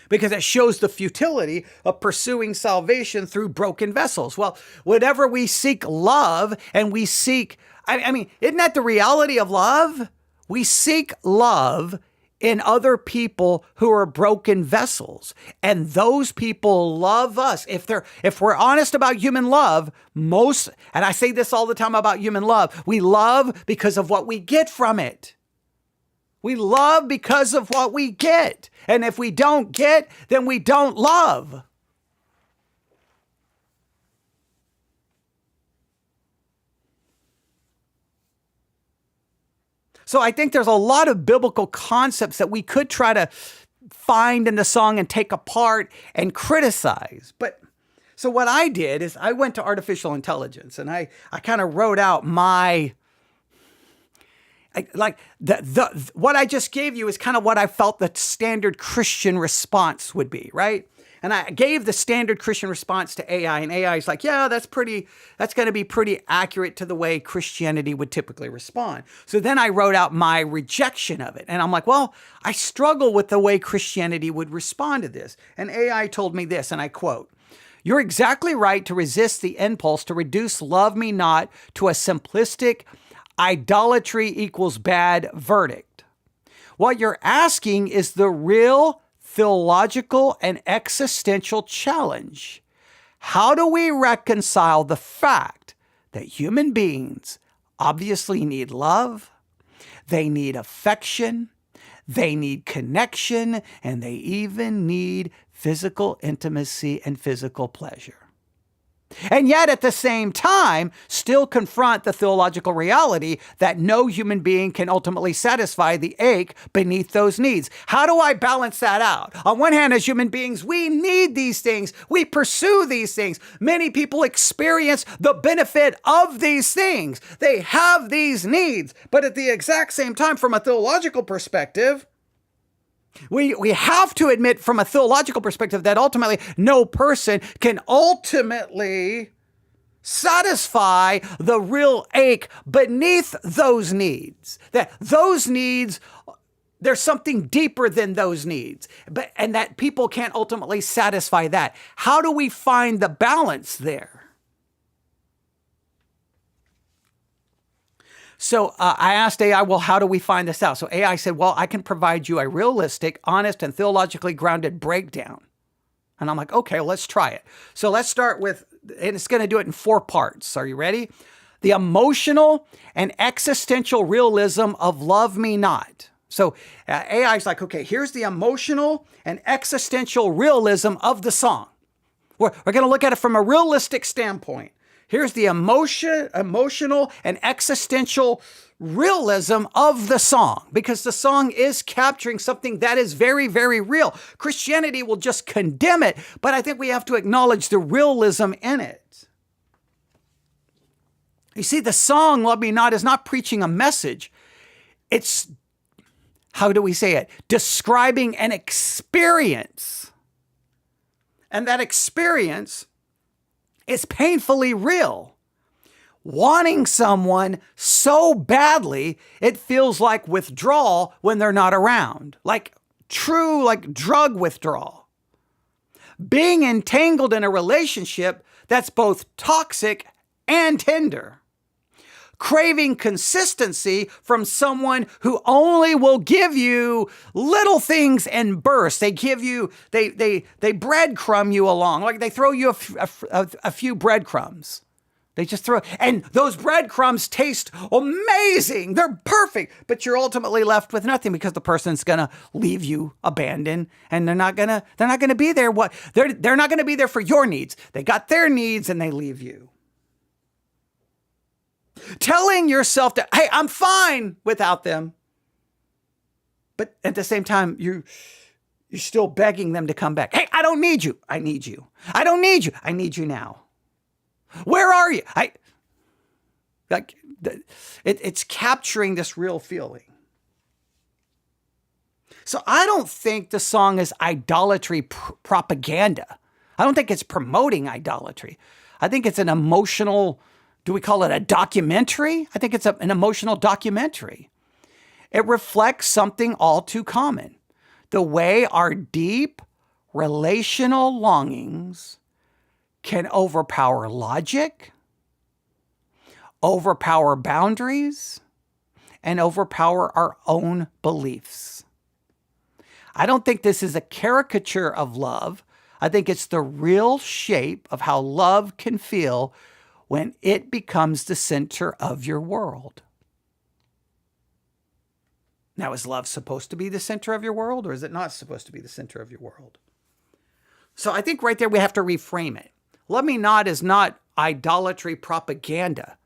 Because it shows the futility of pursuing salvation through broken vessels. Well, whenever we seek love and we seek, isn't that the reality of love? We seek love in other people who are broken vessels. And those people love us. If we're honest about human love, and I say this all the time about human love, we love because of what we get from it. We love because of what we get. And if we don't get, then we don't love. So I think there's a lot of biblical concepts that we could try to find in the song and take apart and criticize. So what I did is I went to artificial intelligence and I kind of wrote out what I just gave you is kind of what I felt the standard Christian response would be, right? And I gave the standard Christian response to AI, and AI is like, yeah, that's going to be pretty accurate to the way Christianity would typically respond. So then I wrote out my rejection of it. And I'm like, well, I struggle with the way Christianity would respond to this. And AI told me this, and I quote, "You're exactly right to resist the impulse to reduce Love Me Not to a simplistic idolatry equals bad verdict. What you're asking is the real theological and existential challenge. How do we reconcile the fact that human beings obviously need love, they need affection, they need connection, and they even need physical intimacy and physical pleasure?" And yet at the same time, still confront the theological reality that no human being can ultimately satisfy the ache beneath those needs. How do I balance that out? On one hand, as human beings, we need these things. We pursue these things. Many people experience the benefit of these things. They have these needs. But at the exact same time, from a theological perspective, we have to admit from a theological perspective that ultimately no person can ultimately satisfy the real ache beneath those needs. That those needs, there's something deeper than those needs, and that people can't ultimately satisfy that. How do we find the balance there? So I asked AI, well, how do we find this out? So AI said, well, I can provide you a realistic, honest, and theologically grounded breakdown. And I'm like, okay, let's try it. So let's start with, and it's going to do it in 4 parts. Are you ready? The emotional and existential realism of Love Me Not. So AI is like, okay, here's the emotional and existential realism of the song. We're going to look at it from a realistic standpoint. Here's the emotional and existential realism of the song, because the song is capturing something that is very, very real. Christianity will just condemn it, but I think we have to acknowledge the realism in it. You see, the song, Love Me Not, is not preaching a message. It's, how do we say it? Describing an experience. And that experience is painfully real. Wanting someone so badly, it feels like withdrawal when they're not around. Like true, like drug withdrawal. Being entangled in a relationship that's both toxic and tender. Craving consistency from someone who only will give you little things in bursts. They give you, they breadcrumb you along. Like they throw you a few breadcrumbs. They just throw, and those breadcrumbs taste amazing. They're perfect, but you're ultimately left with nothing because the person's gonna leave you abandoned, and they're not gonna be there. They're not gonna be there for your needs. They got their needs, and they leave you. Telling yourself that, hey, I'm fine without them. But at the same time, you're still begging them to come back. Hey, I don't need you. I need you. I don't need you. I need you now. Where are you? It's capturing this real feeling. So I don't think the song is idolatry propaganda. I don't think it's promoting idolatry. I think it's an emotional, do we call it a documentary? I think it's an emotional documentary. It reflects something all too common. The way our deep relational longings can overpower logic, overpower boundaries, and overpower our own beliefs. I don't think this is a caricature of love. I think it's the real shape of how love can feel when it becomes the center of your world. Now, is love supposed to be the center of your world, or is it not supposed to be the center of your world? So I think right there we have to reframe it. Love Me Not is not idolatry propaganda.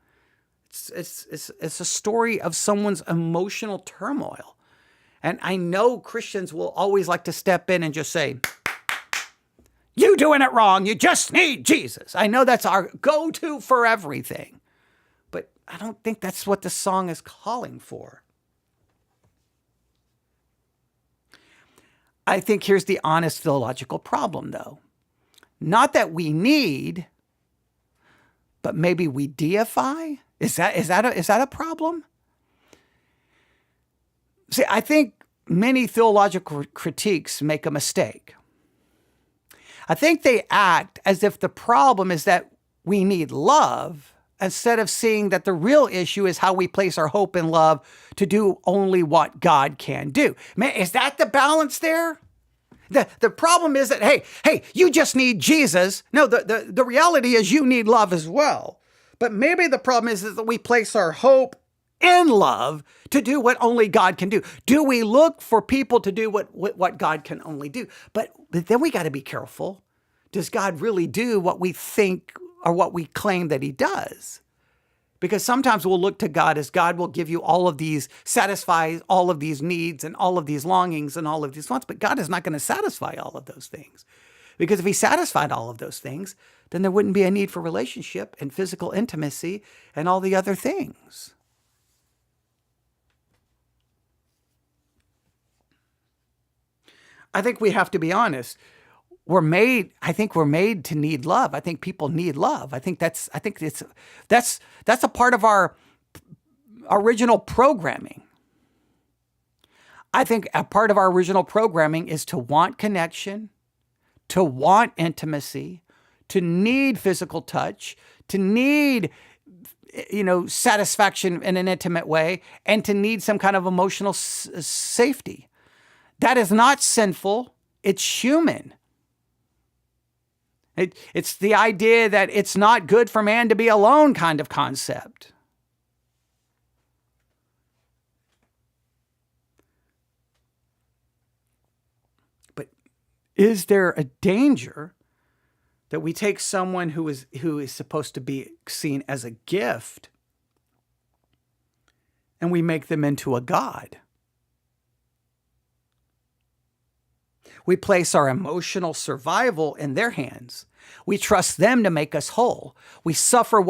It's a story of someone's emotional turmoil. And I know Christians will always like to step in and just say, you doing it wrong. You just need Jesus. I know that's our go-to for everything. But I don't think that's what the song is calling for. I think here's the honest theological problem, though. Not that we need, but maybe we deify? Is that a problem? See, I think many theological critiques make a mistake. I think they act as if the problem is that we need love, instead of seeing that the real issue is how we place our hope in love to do only what God can do. Man, is that the balance there? The problem is that, hey, you just need Jesus. No, the reality is you need love as well. But maybe the problem is that we place our hope in love to do what only God can do. Do we look for people to do what God can only do? But then we got to be careful. Does God really do what we think or what we claim that he does. Because sometimes we'll look to God as God will give you all of these, satisfy all of these needs and all of these longings and all of these wants, but God is not going to satisfy all of those things. Because if he satisfied all of those things, then there wouldn't be a need for relationship and physical intimacy and all the other things. I think we have to be honest. I think we're made to need love. I think people need love. I think that's a part of our original programming. I think a part of our original programming is to want connection, to want intimacy, to need physical touch, to need, satisfaction in an intimate way, and to need some kind of emotional safety. That is not sinful. It's human. It's the idea that it's not good for man to be alone kind of concept. But is there a danger that we take someone who is supposed to be seen as a gift and we make them into a god? We place our emotional survival in their hands. We trust them to make us whole. We suffer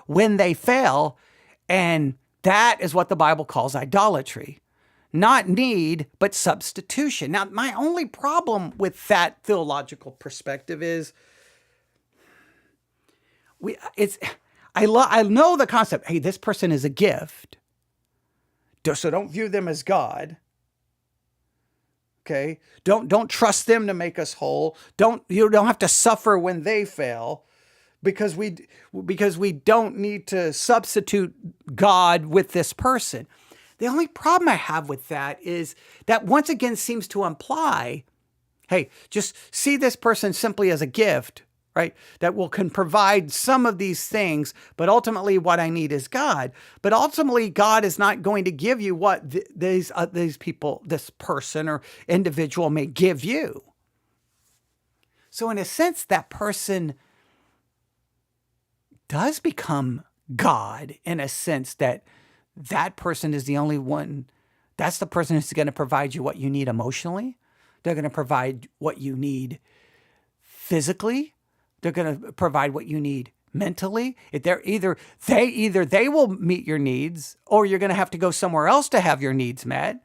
when they fail, and that is what the Bible calls idolatry. Not need, but substitution. Now, my only problem with that theological perspective is I know the concept, hey, this person is a gift, so don't view them as God. Okay, don't trust them to make us whole. You don't have to suffer when they fail, because we don't need to substitute God with this person. The only problem I have with that is that once again seems to imply, hey, just see this person simply as a gift, right? That can provide some of these things, but ultimately what I need is God. But ultimately, God is not going to give you what these people, this person or individual may give you. So in a sense, that person does become God, in a sense that person is the only one. That's the person who's going to provide you what you need emotionally. They're going to provide what you need physically. They're going to provide what you need mentally. They will meet your needs, or you're going to have to go somewhere else to have your needs met.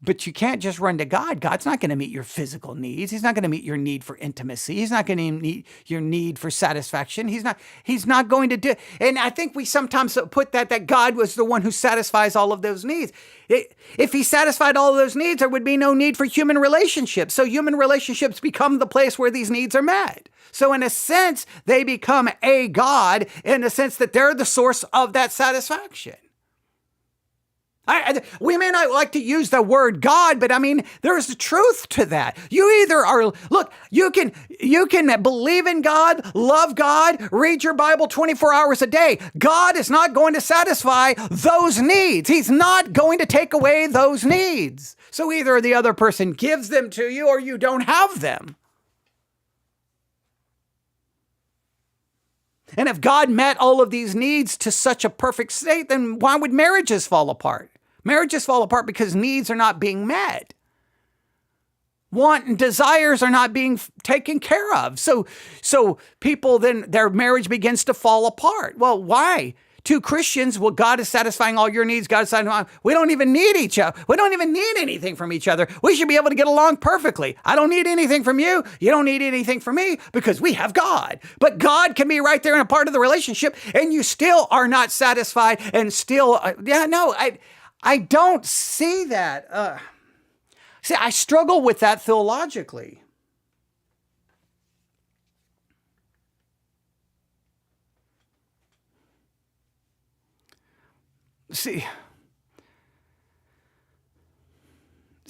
But you can't just run to God. God's not going to meet your physical needs. He's not going to meet your need for intimacy. He's not going to meet your need for satisfaction. He's not going to do. And I think we sometimes put that God was the one who satisfies all of those needs. If he satisfied all of those needs, there would be no need for human relationships. So human relationships become the place where these needs are met. So in a sense, they become a God in the sense that they're the source of that satisfaction. We may not like to use the word God, but I mean, there's a truth to that. You can believe in God, love God, read your Bible 24 hours a day. God is not going to satisfy those needs. He's not going to take away those needs. So either the other person gives them to you or you don't have them. And if God met all of these needs to such a perfect state, then why would marriages fall apart? Marriages fall apart because needs are not being met. Want and desires are not being taken care of. So people, then their marriage begins to fall apart. Well, why? Two Christians, well, God is satisfying all your needs. God is satisfying. We don't even need each other. We don't even need anything from each other. We should be able to get along perfectly. I don't need anything from you. You don't need anything from me because we have God. But God can be right there in a part of the relationship and you still are not satisfied and still, I don't see that. I struggle with that theologically.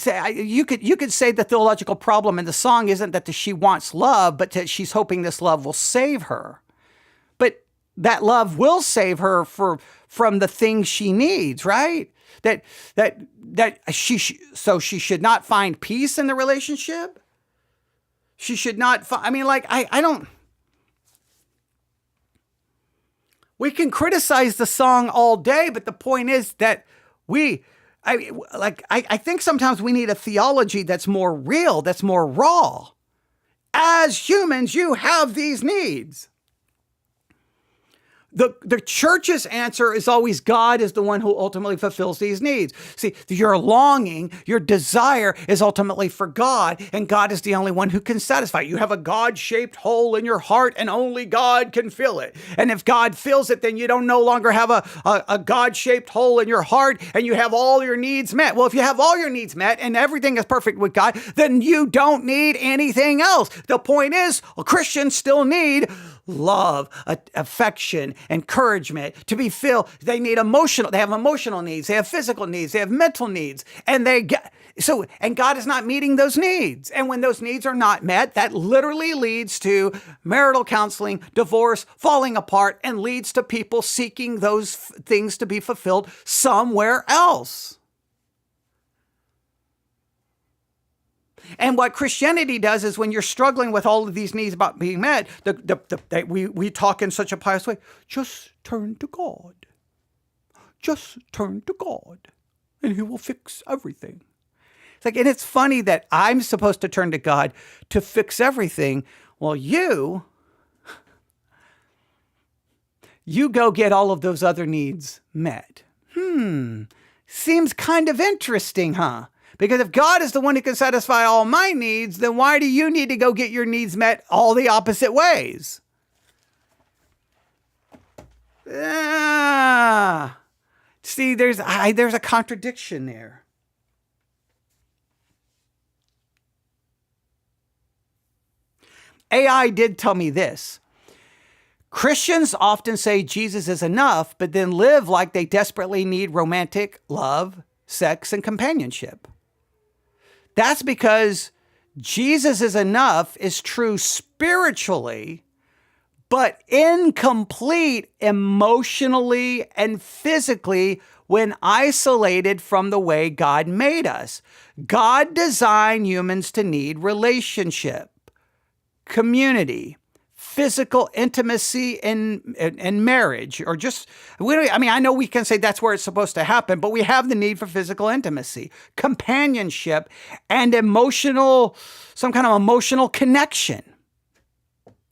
You could say the theological problem in the song isn't that she wants love, but that she's hoping this love will save her. But that love will save her from the things she needs, right? She should not find peace in the relationship. She should not. I don't. We can criticize the song all day, but the point is that I think sometimes we need a theology that's more real, that's more raw. As humans, you have these needs. The church's answer is always God is the one who ultimately fulfills these needs. See, your longing, your desire is ultimately for God, and God is the only one who can satisfy. You have a God-shaped hole in your heart, and only God can fill it. And if God fills it, then you don't no longer have a God-shaped hole in your heart, and you have all your needs met. Well, if you have all your needs met and everything is perfect with God, then you don't need anything else. The point is, Christians still need love, affection, encouragement, to be filled. They have emotional needs, they have physical needs, they have mental needs, and God is not meeting those needs. And when those needs are not met, that literally leads to marital counseling, divorce, falling apart, and leads to people seeking those things to be fulfilled somewhere else. And what Christianity does is when you're struggling with all of these needs about being met, we talk in such a pious way, just turn to God. Just turn to God, and he will fix everything. And it's funny that I'm supposed to turn to God to fix everything. Well, you go get all of those other needs met. Seems kind of interesting, huh? Because if God is the one who can satisfy all my needs, then why do you need to go get your needs met all the opposite ways? See, there's a contradiction there. AI did tell me this. Christians often say Jesus is enough, but then live like they desperately need romantic love, sex, and companionship. That's because Jesus is enough is true spiritually, but incomplete emotionally and physically when isolated from the way God made us. God designed humans to need relationship, community, physical intimacy in marriage, or just, I know we can say that's where it's supposed to happen, but we have the need for physical intimacy, companionship, and some kind of emotional connection.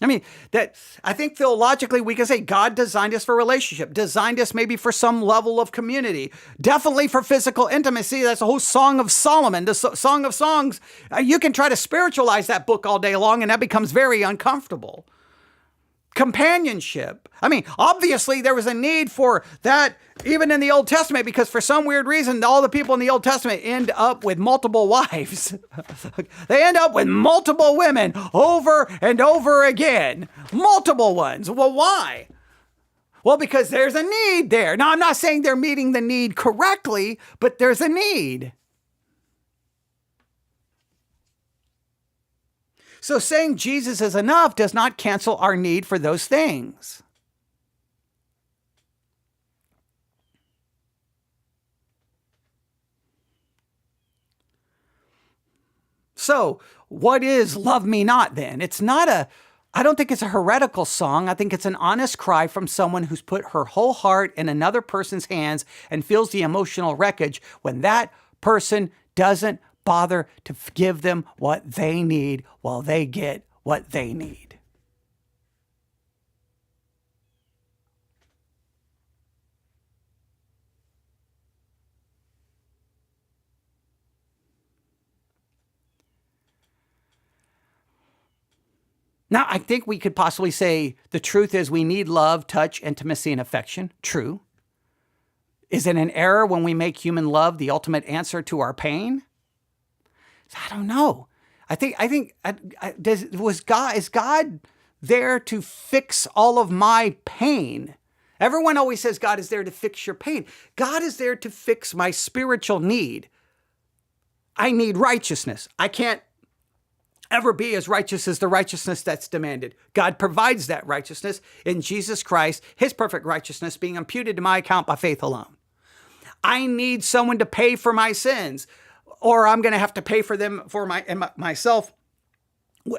I think theologically we can say God designed us for relationship, designed us maybe for some level of community, definitely for physical intimacy. That's the whole Song of Solomon, the Song of Songs. You can try to spiritualize that book all day long, and that becomes very uncomfortable. Companionship. Obviously there was a need for that even in the Old Testament, because for some weird reason, all the people in the Old Testament end up with multiple wives. They end up with multiple women over and over again. Multiple ones. Well, why? Well, because there's a need there. Now, I'm not saying they're meeting the need correctly, but there's a need. So saying Jesus is enough does not cancel our need for those things. So what is Love Me Not then? I don't think it's a heretical song. I think it's an honest cry from someone who's put her whole heart in another person's hands and feels the emotional wreckage when that person doesn't bother to give them what they need while they get what they need. Now, I think we could possibly say the truth is we need love, touch, intimacy, and affection. True. Is it an error when we make human love the ultimate answer to our pain? I don't know. Is God there to fix all of my pain? Everyone always says God is there to fix your pain. God is there to fix my spiritual need. I need righteousness. I can't ever be as righteous as the righteousness that's demanded. God provides that righteousness in Jesus Christ, his perfect righteousness being imputed to my account by faith alone. I need someone to pay for my sins, or I'm going to have to pay for them for myself,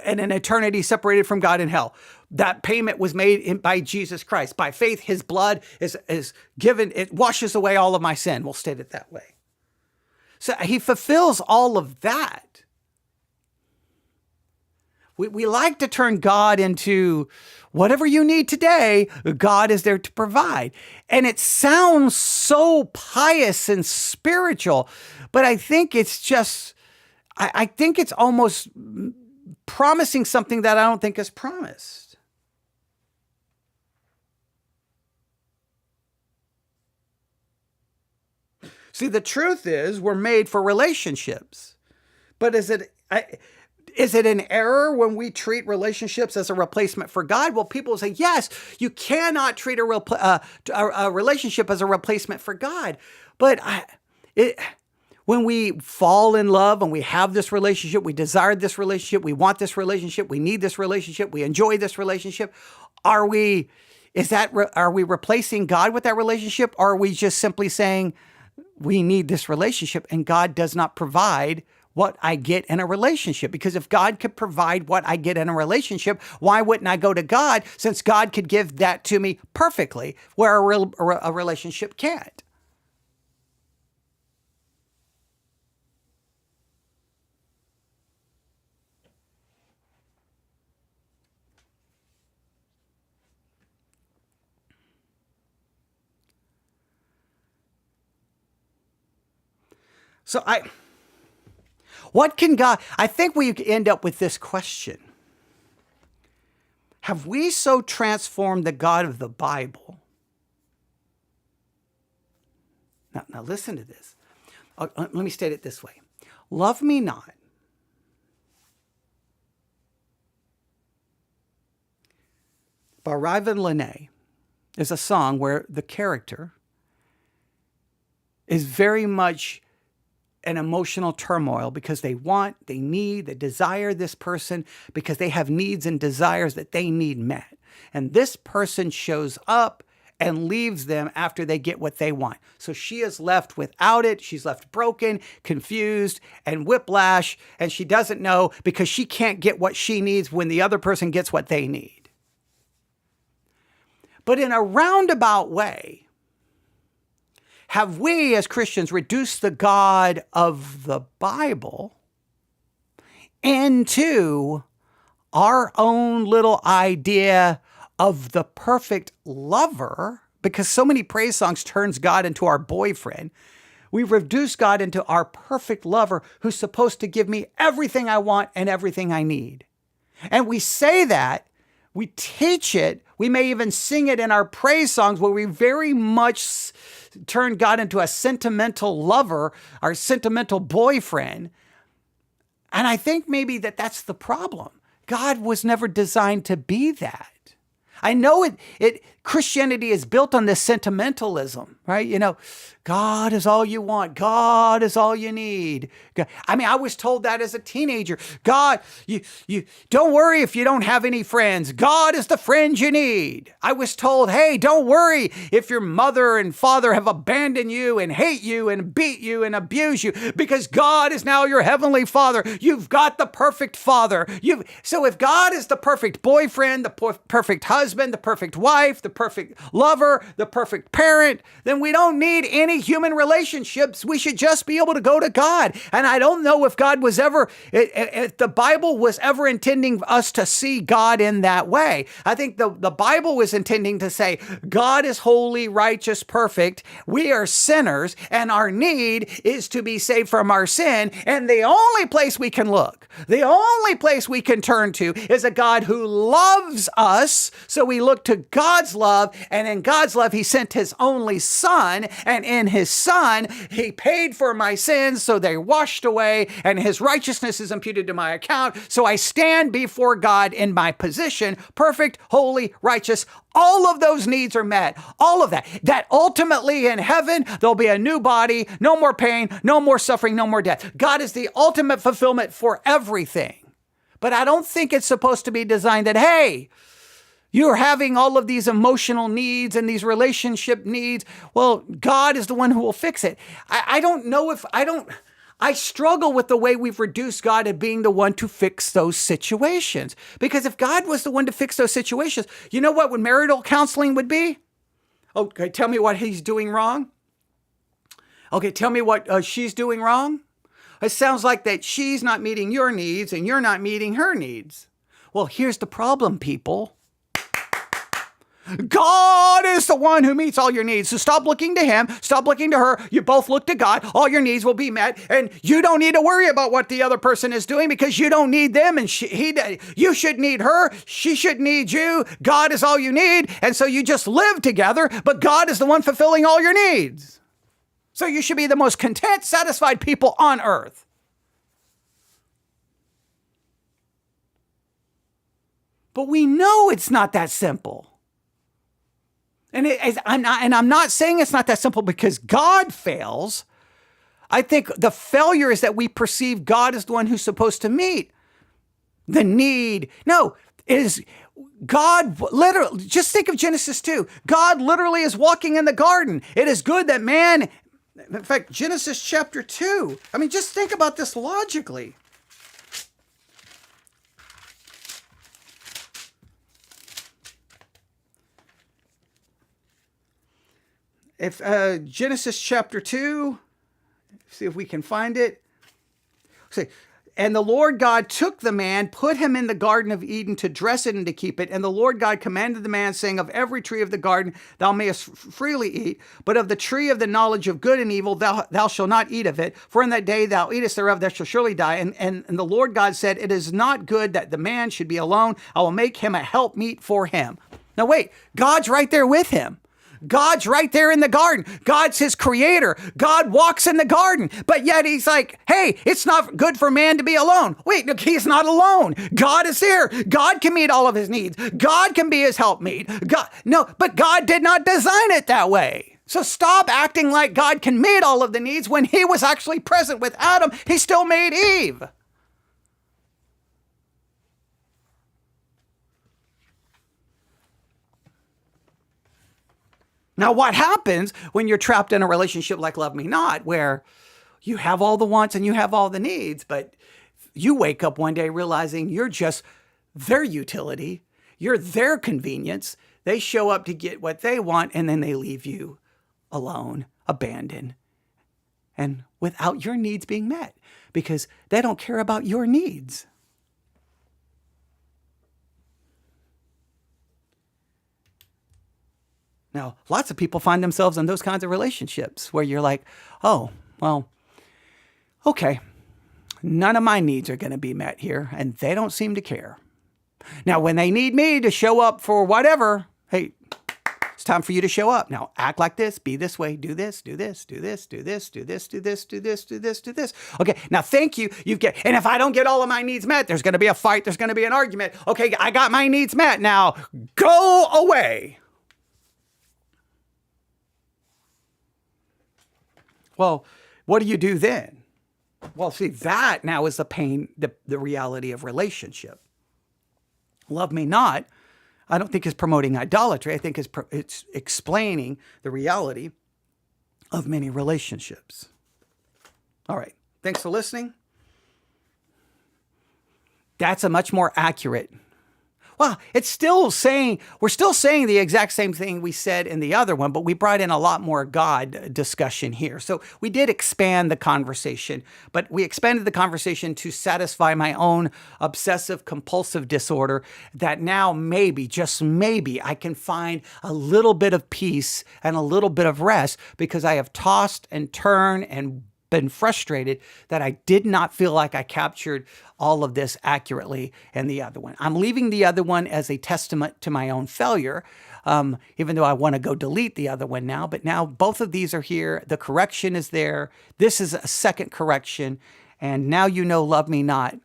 and an eternity separated from God in hell. That payment was made by Jesus Christ. By faith, his blood is given. It washes away all of my sin. We'll state it that way. So he fulfills all of that. We like to turn God into whatever you need today, God is there to provide. And it sounds so pious and spiritual, but I think it's just, I think it's almost promising something that I don't think is promised. See, the truth is we're made for relationships, but is it an error when we treat relationships as a replacement for God? Well, people say, yes, you cannot treat a relationship as a replacement for God. But when we fall in love and we have this relationship, we desire this relationship, we want this relationship, we need this relationship, we enjoy this relationship, are we replacing God with that relationship? Or are we just simply saying we need this relationship and God does not provide what I get in a relationship? Because if God could provide what I get in a relationship, why wouldn't I go to God, since God could give that to me perfectly, where a relationship can't? So what can God, I think we end up with this question. Have we so transformed the God of the Bible? Now listen to this. Let me state it this way. Love Me Not by Riven Lene is a song where the character is very much an emotional turmoil because they want, they need, they desire this person because they have needs and desires that they need met. And this person shows up and leaves them after they get what they want. So she is left without it. She's left broken, confused, and whiplash, and she doesn't know because she can't get what she needs when the other person gets what they need. But in a roundabout way, have we as Christians reduced the God of the Bible into our own little idea of the perfect lover? Because so many praise songs turns God into our boyfriend. We've reduced God into our perfect lover who's supposed to give me everything I want and everything I need. And we say that, we teach it, we may even sing it in our praise songs where we very much turn God into a sentimental lover, our sentimental boyfriend. And I think maybe that's the problem. God was never designed to be that. I know Christianity is built on this sentimentalism, right? You know, God is all you want. God is all you need. I mean, I was told that as a teenager. God, you don't worry if you don't have any friends. God is the friend you need. I was told, hey, don't worry if your mother and father have abandoned you and hate you and beat you and abuse you, because God is now your heavenly Father. You've got the perfect Father. So if God is the perfect boyfriend, the perfect husband, the perfect wife, the perfect lover, the perfect parent, then we don't need any human relationships. We should just be able to go to God. And I don't know if if the Bible was ever intending us to see God in that way. I think the Bible was intending to say, God is holy, righteous, perfect. We are sinners, and our need is to be saved from our sin. And the only place we can look, the only place we can turn to is a God who loves us. So we look to God's love, and in God's love, he sent his only Son, and in his Son, he paid for my sins, so they're washed away, and his righteousness is imputed to my account. So I stand before God in my position, perfect, holy, righteous. All of those needs are met. All of that. That ultimately in heaven, there'll be a new body, no more pain, no more suffering, no more death. God is the ultimate fulfillment for everything. But I don't think it's supposed to be designed that, hey, you're having all of these emotional needs and these relationship needs. Well, God is the one who will fix it. I don't know if I struggle with the way we've reduced God to being the one to fix those situations. Because if God was the one to fix those situations, you know what marital counseling would be? Okay, tell me what he's doing wrong. Okay, tell me what she's doing wrong. It sounds like that she's not meeting your needs and you're not meeting her needs. Well, here's the problem, people. God is the one who meets all your needs. So stop looking to him. Stop looking to her. You both look to God. All your needs will be met. And you don't need to worry about what the other person is doing because you don't need them. And you should need her. She should need you. God is all you need. And so you just live together. But God is the one fulfilling all your needs. So you should be the most content, satisfied people on earth. But we know it's not that simple. And I'm not saying it's not that simple because God fails. I think the failure is that we perceive God as the one who's supposed to meet the need. No, it is God literally, just think of Genesis 2. God literally is walking in the garden. It is good that man, in fact, Genesis chapter 2. I mean, just think about this logically. If Genesis chapter 2, see if we can find it. See, and the Lord God took the man, put him in the Garden of Eden to dress it and to keep it. And the Lord God commanded the man, saying, of every tree of the garden thou mayest freely eat, but of the tree of the knowledge of good and evil thou shalt not eat of it. For in that day thou eatest thereof, thou shalt surely die. And the Lord God said, it is not good that the man should be alone. I will make him a helpmeet for him. Now wait, God's right there with him. God's right there in the garden. God's his creator. God walks in the garden, but yet he's like, hey, it's not good for man to be alone. Wait, look, he's not alone. God is there. God can meet all of his needs. God can be his helpmeet. But God did not design it that way. So stop acting like God can meet all of the needs when he was actually present with Adam. He still made Eve. Now, what happens when you're trapped in a relationship like Love Me Not, where you have all the wants and you have all the needs, but you wake up one day realizing you're just their utility, you're their convenience. They show up to get what they want, and then they leave you alone, abandoned, and without your needs being met because they don't care about your needs. Now, lots of people find themselves in those kinds of relationships where you're like, oh, well, okay, none of my needs are going to be met here, and they don't seem to care. Now, when they need me to show up for whatever, hey, it's time for you to show up. Now, act like this, be this way, do this, do this, do this, do this, do this, do this, do this, do this, do this. Okay, now thank you. And if I don't get all of my needs met, there's going to be a fight, there's going to be an argument. Okay, I got my needs met. Now, go away. Well, what do you do then? Well, see, that now is the pain, the reality of relationship. Love Me Not, I don't think is promoting idolatry. I think it's explaining the reality of many relationships. All right. Thanks for listening. That's a much more accurate. Well, we're still saying the exact same thing we said in the other one, but we brought in a lot more God discussion here. So we did expand the conversation, but we expanded the conversation to satisfy my own obsessive compulsive disorder that now maybe, just maybe, I can find a little bit of peace and a little bit of rest because I have tossed and turned and been frustrated that I did not feel like I captured all of this accurately in the other one. I'm leaving the other one as a testament to my own failure, even though I want to go delete the other one now. But now both of these are here. The correction is there. This is a second correction. And now you know Love Me Not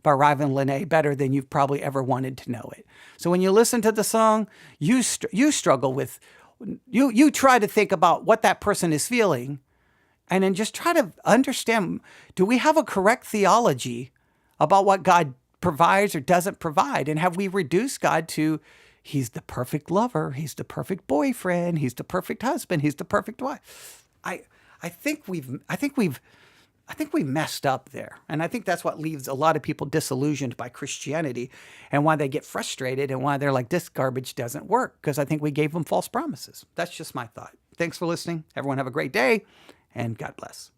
by Ryvan Lene better than you've probably ever wanted to know it. So when you listen to the song, you struggle with, you try to think about what that person is feeling. And then just try to understand, do we have a correct theology about what God provides or doesn't provide? And have we reduced God to, he's the perfect lover, he's the perfect boyfriend, he's the perfect husband, he's the perfect wife? I think we've I think we messed up there. And I think that's what leaves a lot of people disillusioned by Christianity and why they get frustrated and why they're like, this garbage doesn't work, because I think we gave them false promises. That's just my thought. Thanks for listening. Everyone have a great day, and God bless.